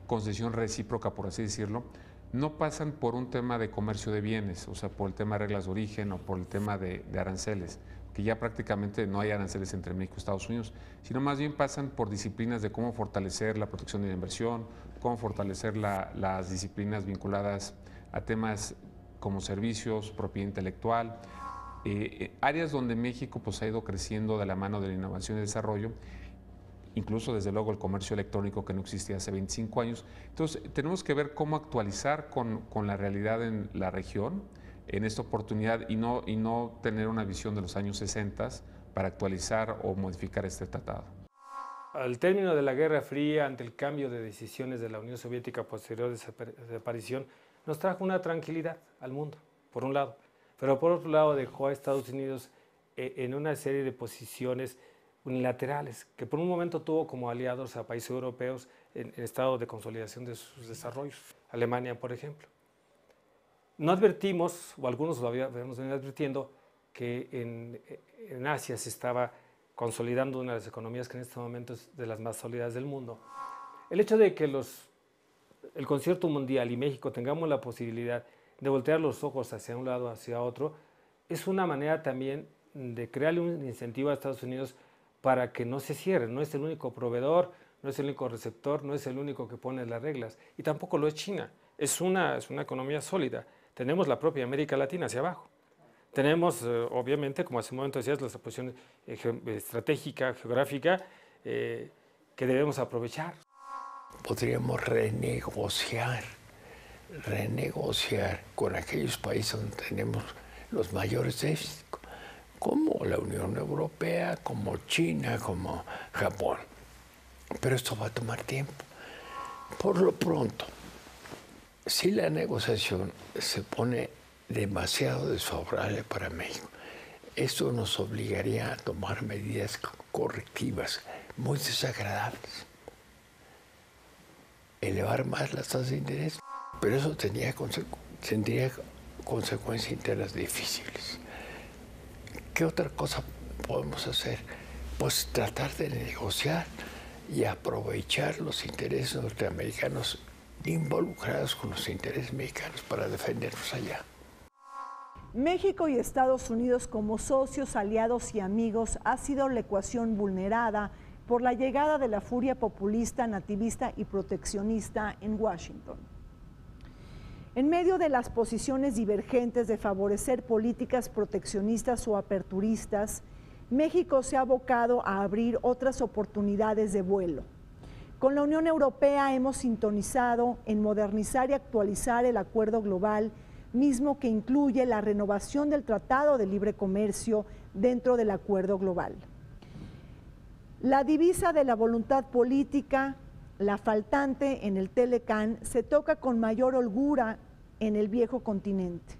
concesión recíproca, por así decirlo, no pasan por un tema de comercio de bienes, o sea, por el tema de reglas de origen o por el tema de aranceles, que ya prácticamente no hay aranceles entre México y Estados Unidos, sino más bien pasan por disciplinas de cómo fortalecer la protección de la inversión, cómo fortalecer las disciplinas vinculadas a temas como servicios, propiedad intelectual, áreas donde México pues, ha ido creciendo de la mano de la innovación y desarrollo, incluso desde luego el comercio electrónico que no existía hace 25 años. Entonces tenemos que ver cómo actualizar con la realidad en la región en esta oportunidad y no tener una visión de los años 60 para actualizar o modificar este tratado. Al término de la Guerra Fría, ante el cambio de decisiones de la Unión Soviética posterior a su desaparición, nos trajo una tranquilidad al mundo, por un lado, pero por otro lado dejó a Estados Unidos en una serie de posiciones unilaterales, que por un momento tuvo como aliados a países europeos en estado de consolidación de sus desarrollos, Alemania, por ejemplo. No advertimos, o algunos lo habíamos venido advirtiendo, que en Asia se estaba consolidando una de las economías que en este momento es de las más sólidas del mundo. El hecho de que el concierto mundial y México tengamos la posibilidad de voltear los ojos hacia un lado, hacia otro, es una manera también de crearle un incentivo a Estados Unidos para que no se cierre. No es el único proveedor, no es el único receptor, no es el único que pone las reglas. Y tampoco lo es China. Es una economía sólida. Tenemos la propia América Latina hacia abajo. Tenemos, obviamente, como hace un momento decías, nuestra posición estratégica, geográfica, que debemos aprovechar. Podríamos renegociar con aquellos países donde tenemos los mayores déficits, como la Unión Europea, como China, como Japón. Pero esto va a tomar tiempo. Por lo pronto, si la negociación se pone demasiado desfavorable para México, esto nos obligaría a tomar medidas correctivas muy desagradables. Elevar más las tasas de interés, pero eso tendría consecuencias internas difíciles. ¿Qué otra cosa podemos hacer? Pues tratar de negociar y aprovechar los intereses norteamericanos involucrados con los intereses mexicanos para defendernos allá. México y Estados Unidos como socios, aliados y amigos ha sido la ecuación vulnerada por la llegada de la furia populista, nativista y proteccionista en Washington. En medio de las posiciones divergentes de favorecer políticas proteccionistas o aperturistas, México se ha abocado a abrir otras oportunidades de vuelo. Con la Unión Europea hemos sintonizado en modernizar y actualizar el acuerdo global, mismo que incluye la renovación del Tratado de Libre Comercio dentro del acuerdo global. La divisa de la voluntad política, la faltante en el Telecán, se toca con mayor holgura en el viejo continente.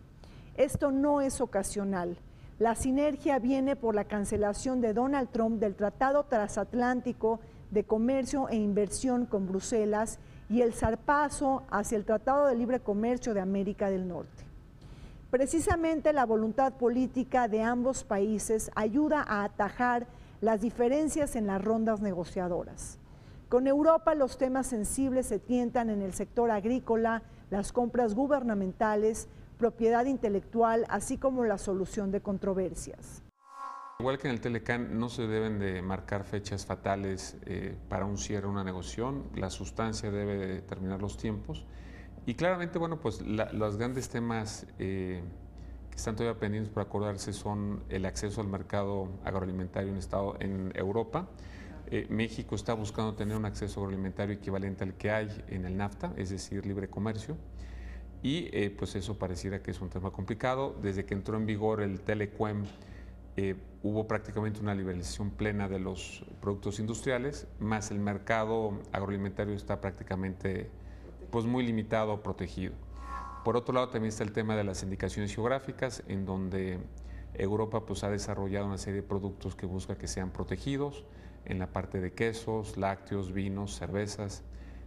Esto no es ocasional. La sinergia viene por la cancelación de Donald Trump del Tratado Transatlántico de Comercio e Inversión con Bruselas y el zarpazo hacia el Tratado de Libre Comercio de América del Norte. Precisamente la voluntad política de ambos países ayuda a atajar las diferencias en las rondas negociadoras. Con Europa los temas sensibles se tientan en el sector agrícola, las compras gubernamentales, propiedad intelectual, así como la solución de controversias. Igual que en el Telecán, no se deben de marcar fechas fatales para un cierre, una negociación. La sustancia debe de determinar los tiempos. Y claramente, bueno, pues los grandes temas que están todavía pendientes por acordarse son el acceso al mercado agroalimentario en Europa. México está buscando tener un acceso agroalimentario equivalente al que hay en el NAFTA, es decir, libre comercio. Y pues eso pareciera que es un tema complicado. Desde que entró en vigor el Telecuem, hubo prácticamente una liberalización plena de los productos industriales, más el mercado agroalimentario está prácticamente pues, muy limitado, protegido. Por otro lado, también está el tema de las indicaciones geográficas, en donde Europa pues, ha desarrollado una serie de productos que busca que sean protegidos, en la parte de quesos, lácteos, vinos, cervezas,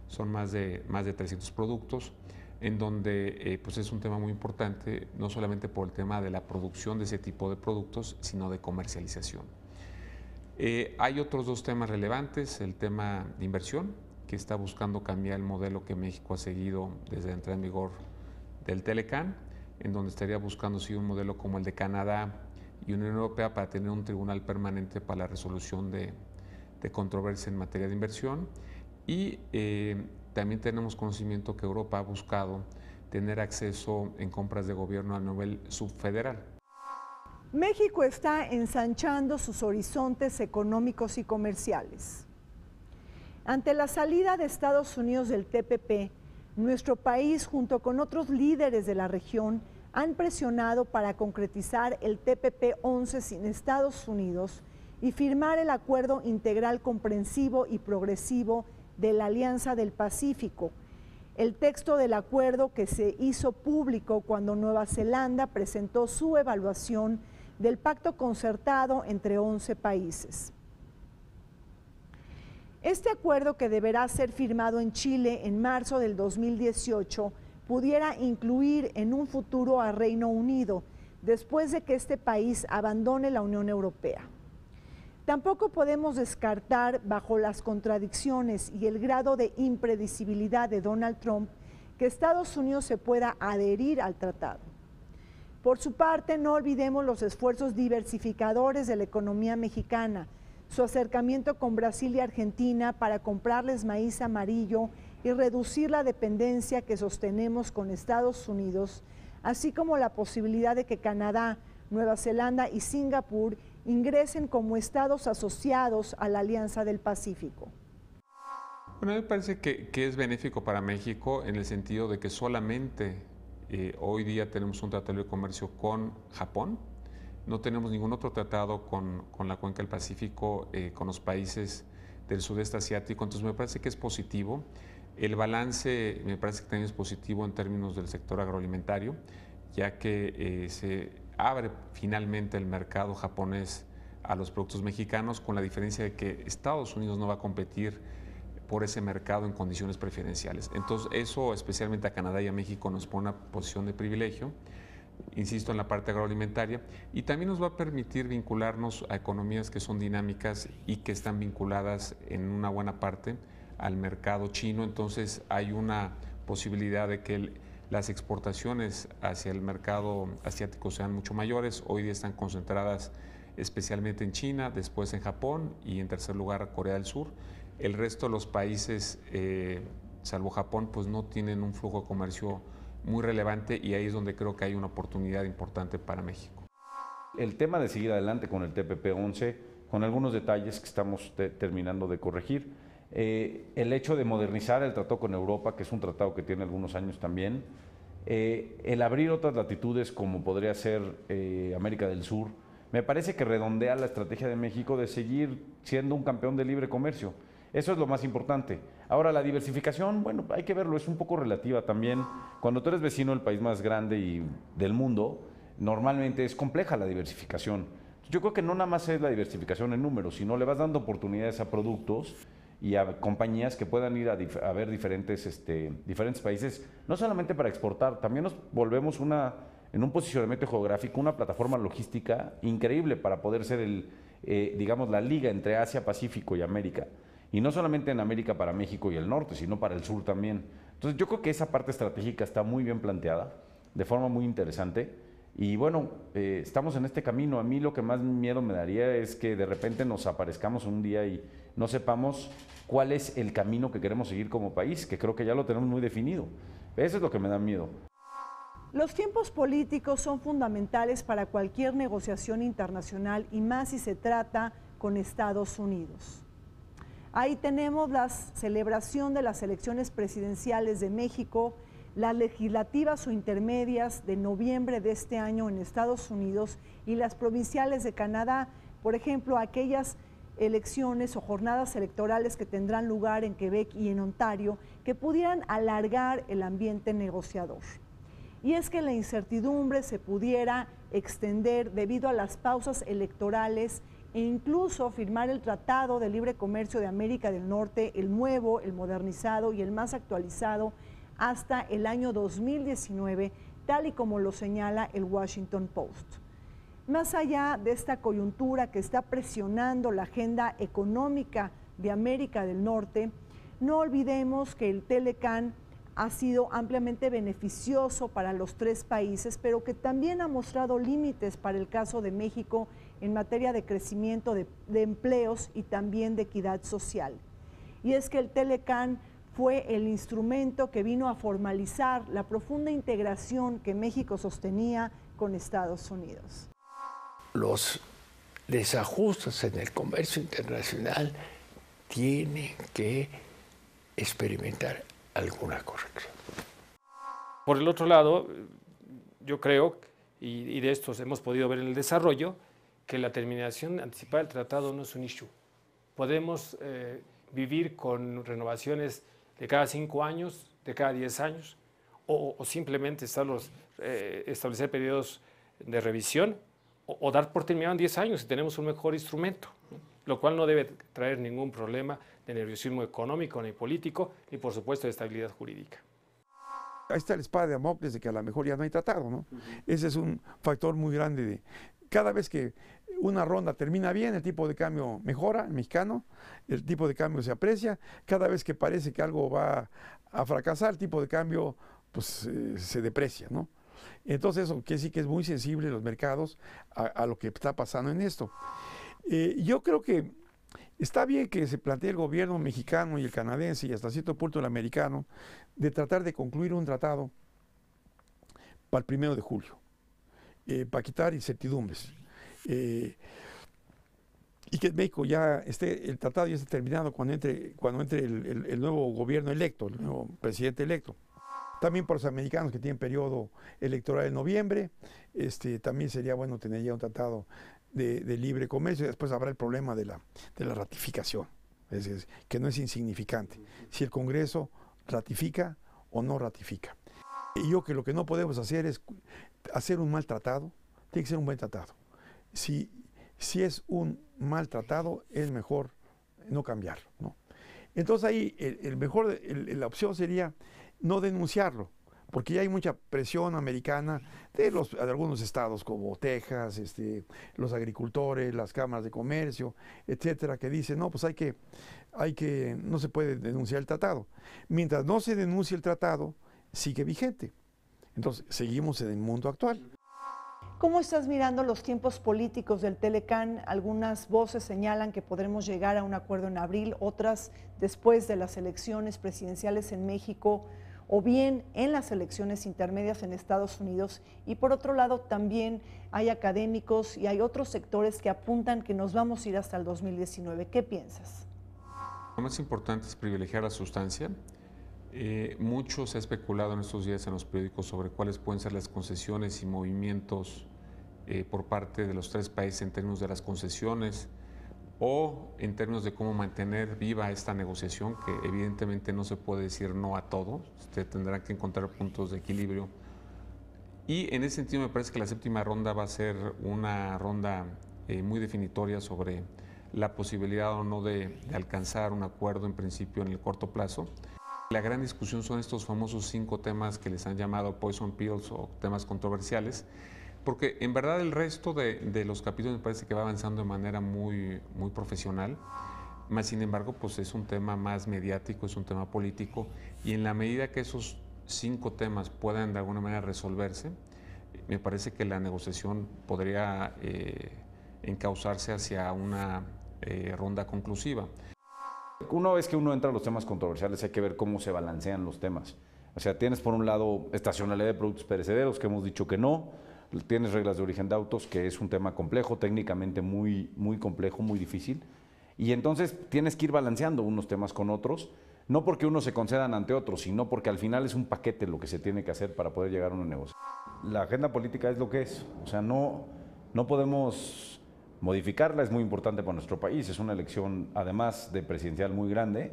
son más de 300 productos, en donde pues es un tema muy importante, no solamente por el tema de la producción de ese tipo de productos, sino de comercialización. Hay otros dos temas relevantes, el tema de inversión, que está buscando cambiar el modelo que México ha seguido desde la entrada en vigor del Telecán, en donde estaría buscando seguir un modelo como el de Canadá y Unión Europea para tener un tribunal permanente para la resolución de controversias en materia de inversión. Y también tenemos conocimiento que Europa ha buscado tener acceso en compras de gobierno a nivel subfederal. México está ensanchando sus horizontes económicos y comerciales. Ante la salida de Estados Unidos del TPP, nuestro país, junto con otros líderes de la región, han presionado para concretizar el TPP-11 sin Estados Unidos y firmar el Acuerdo Integral Comprensivo y Progresivo de la Alianza del Pacífico, el texto del acuerdo que se hizo público cuando Nueva Zelanda presentó su evaluación del pacto concertado entre 11 países. Este acuerdo, que deberá ser firmado en Chile en marzo del 2018, pudiera incluir en un futuro a Reino Unido, después de que este país abandone la Unión Europea. Tampoco podemos descartar, bajo las contradicciones y el grado de impredecibilidad de Donald Trump, que Estados Unidos se pueda adherir al tratado. Por su parte, no olvidemos los esfuerzos diversificadores de la economía mexicana, su acercamiento con Brasil y Argentina para comprarles maíz amarillo y reducir la dependencia que sostenemos con Estados Unidos, así como la posibilidad de que Canadá, Nueva Zelanda y Singapur ingresen como estados asociados a la Alianza del Pacífico. Bueno, a mí me parece que es benéfico para México en el sentido de que solamente hoy día tenemos un tratado de comercio con Japón, no tenemos ningún otro tratado con la cuenca del Pacífico, con los países del sudeste asiático, entonces me parece que es positivo. El balance me parece que también es positivo en términos del sector agroalimentario, ya que se abre finalmente el mercado japonés a los productos mexicanos, con la diferencia de que Estados Unidos no va a competir por ese mercado en condiciones preferenciales. Entonces eso, especialmente a Canadá y a México, nos pone una posición de privilegio, insisto, en la parte agroalimentaria, y también nos va a permitir vincularnos a economías que son dinámicas y que están vinculadas en una buena parte al mercado chino. Entonces hay una posibilidad de que las exportaciones hacia el mercado asiático sean mucho mayores. Hoy día están concentradas especialmente en China, después en Japón y en tercer lugar Corea del Sur. El resto de los países, salvo Japón, pues no tienen un flujo de comercio muy relevante, y ahí es donde creo que hay una oportunidad importante para México. El tema de seguir adelante con el TPP-11, con algunos detalles que estamos terminando de corregir. El hecho de modernizar el tratado con Europa, que es un tratado que tiene algunos años también. El abrir otras latitudes, como podría ser América del Sur, me parece que redondea la estrategia de México de seguir siendo un campeón de libre comercio. Eso es lo más importante. Ahora, la diversificación, bueno, hay que verlo, es un poco relativa también. Cuando tú eres vecino del país más grande del mundo, normalmente es compleja la diversificación. Yo creo que no nada más es la diversificación en números, sino le vas dando oportunidades a productos y a compañías que puedan ir a ver diferentes países, no solamente para exportar, también nos volvemos en un posicionamiento geográfico, una plataforma logística increíble para poder ser digamos, la liga entre Asia, Pacífico y América. Y no solamente en América para México y el norte, sino para el sur también. Entonces yo creo que esa parte estratégica está muy bien planteada, de forma muy interesante. Y bueno, estamos en este camino. A mí lo que más miedo me daría es que de repente nos aparezcamos un día y no sepamos cuál es el camino que queremos seguir como país, que creo que ya lo tenemos muy definido. Eso es lo que me da miedo. Los tiempos políticos son fundamentales para cualquier negociación internacional, y más si se trata con Estados Unidos. Ahí tenemos la celebración de las elecciones presidenciales de México, las legislativas o intermedias de noviembre de este año en Estados Unidos y las provinciales de Canadá, por ejemplo, aquellas elecciones o jornadas electorales que tendrán lugar en Quebec y en Ontario, que pudieran alargar el ambiente negociador. Y es que la incertidumbre se pudiera extender debido a las pausas electorales e incluso firmar el Tratado de Libre Comercio de América del Norte, el nuevo, el modernizado y el más actualizado, hasta el año 2019, tal y como lo señala el Washington Post. Más allá de esta coyuntura que está presionando la agenda económica de América del Norte, no olvidemos que el Telecan ha sido ampliamente beneficioso para los tres países, pero que también ha mostrado límites para el caso de México en materia de crecimiento de empleos y también de equidad social. Y es que el Telecan fue el instrumento que vino a formalizar la profunda integración que México sostenía con Estados Unidos. Los desajustes en el comercio internacional tienen que experimentar alguna corrección. Por el otro lado, yo creo, y de estos hemos podido ver en el desarrollo, que la terminación anticipada del tratado no es un issue. Podemos vivir con renovaciones de cada 5 años, de cada 10 años, o simplemente establecer periodos de revisión, o dar por terminado en 10 años si tenemos un mejor instrumento, ¿no? Lo cual no debe traer ningún problema de nerviosismo económico ni político, ni por supuesto de estabilidad jurídica. Ahí está la espada de Damocles de que a lo mejor ya no hay tratado, ¿no? Ese es un factor muy grande. Cada vez que una ronda termina bien, el tipo de cambio mejora, el mexicano, el tipo de cambio se aprecia. Cada vez que parece que algo va a fracasar, el tipo de cambio pues, se deprecia, ¿no? Entonces eso quiere decir que es muy sensible los mercados a lo que está pasando en esto. Yo creo que está bien que se plantee el gobierno mexicano y el canadiense y hasta cierto punto el americano de tratar de concluir un tratado para el 1 de julio, para quitar incertidumbres. Y que en México ya el tratado ya esté terminado cuando entre el nuevo gobierno electo, el nuevo presidente electo. También para los americanos que tienen periodo electoral en noviembre, también sería bueno tener ya un tratado de libre comercio. Y después habrá el problema de la ratificación, que no es insignificante. Si el Congreso ratifica o no ratifica. Y yo que lo que no podemos hacer es hacer un mal tratado, tiene que ser un buen tratado. Si es un mal tratado, es mejor no cambiarlo, ¿no? Entonces ahí la opción sería no denunciarlo, porque ya hay mucha presión americana de algunos estados como Texas, los agricultores, las cámaras de comercio, etcétera, que dicen, no, pues no se puede denunciar el tratado. Mientras no se denuncie el tratado, sigue vigente. Entonces, seguimos en el mundo actual. ¿Cómo estás mirando los tiempos políticos del Telecán? Algunas voces señalan que podremos llegar a un acuerdo en abril, otras después de las elecciones presidenciales en México o bien en las elecciones intermedias en Estados Unidos. Y por otro lado también hay académicos y hay otros sectores que apuntan que nos vamos a ir hasta el 2019. ¿Qué piensas? Lo más importante es privilegiar la sustancia. Mucho se ha especulado en estos días en los periódicos sobre cuáles pueden ser las concesiones y movimientos por parte de los tres países en términos de las concesiones o en términos de cómo mantener viva esta negociación, que evidentemente no se puede decir no a todo, usted tendrá que encontrar puntos de equilibrio. Y en ese sentido me parece que la séptima ronda va a ser una ronda muy definitoria sobre la posibilidad o no de alcanzar un acuerdo en principio en el corto plazo. La gran discusión son estos famosos 5 temas que les han llamado poison pills o temas controversiales, porque en verdad el resto de los capítulos me parece que va avanzando de manera muy profesional, más sin embargo pues es un tema más mediático, es un tema político, y en la medida que esos 5 temas puedan de alguna manera resolverse, me parece que la negociación podría encauzarse hacia una ronda conclusiva. Una vez que uno entra a los temas controversiales hay que ver cómo se balancean los temas. O sea, tienes por un lado estacionalidad de productos perecederos, que hemos dicho que no, tienes reglas de origen de autos, que es un tema complejo, técnicamente muy complejo, muy difícil, y entonces tienes que ir balanceando unos temas con otros, no porque unos se concedan ante otros, sino porque al final es un paquete lo que se tiene que hacer para poder llegar a un negocio. La agenda política es lo que es, o sea, no podemos modificarla, es muy importante para nuestro país, es una elección además de presidencial muy grande,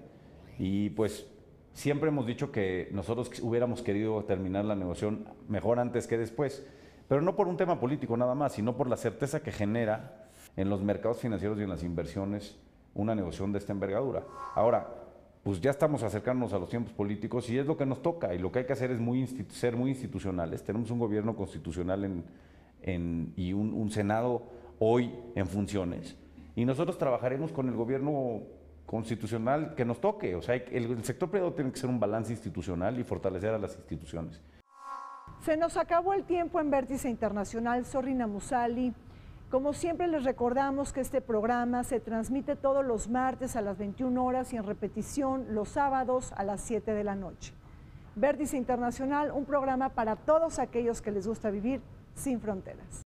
y pues siempre hemos dicho que nosotros hubiéramos querido terminar la negociación mejor antes que después, pero no por un tema político nada más, sino por la certeza que genera en los mercados financieros y en las inversiones una negociación de esta envergadura. Ahora, pues ya estamos acercándonos a los tiempos políticos y es lo que nos toca, y lo que hay que hacer es ser muy institucionales. Tenemos un gobierno constitucional y un Senado hoy en funciones, y nosotros trabajaremos con el gobierno constitucional que nos toque. O sea, el sector privado tiene que ser un balance institucional y fortalecer a las instituciones. Se nos acabó el tiempo en Vértice Internacional. Zorrina Musali, como siempre les recordamos que este programa se transmite todos los martes a las 21 horas y en repetición los sábados a las 7 de la noche. Vértice Internacional, un programa para todos aquellos que les gusta vivir sin fronteras.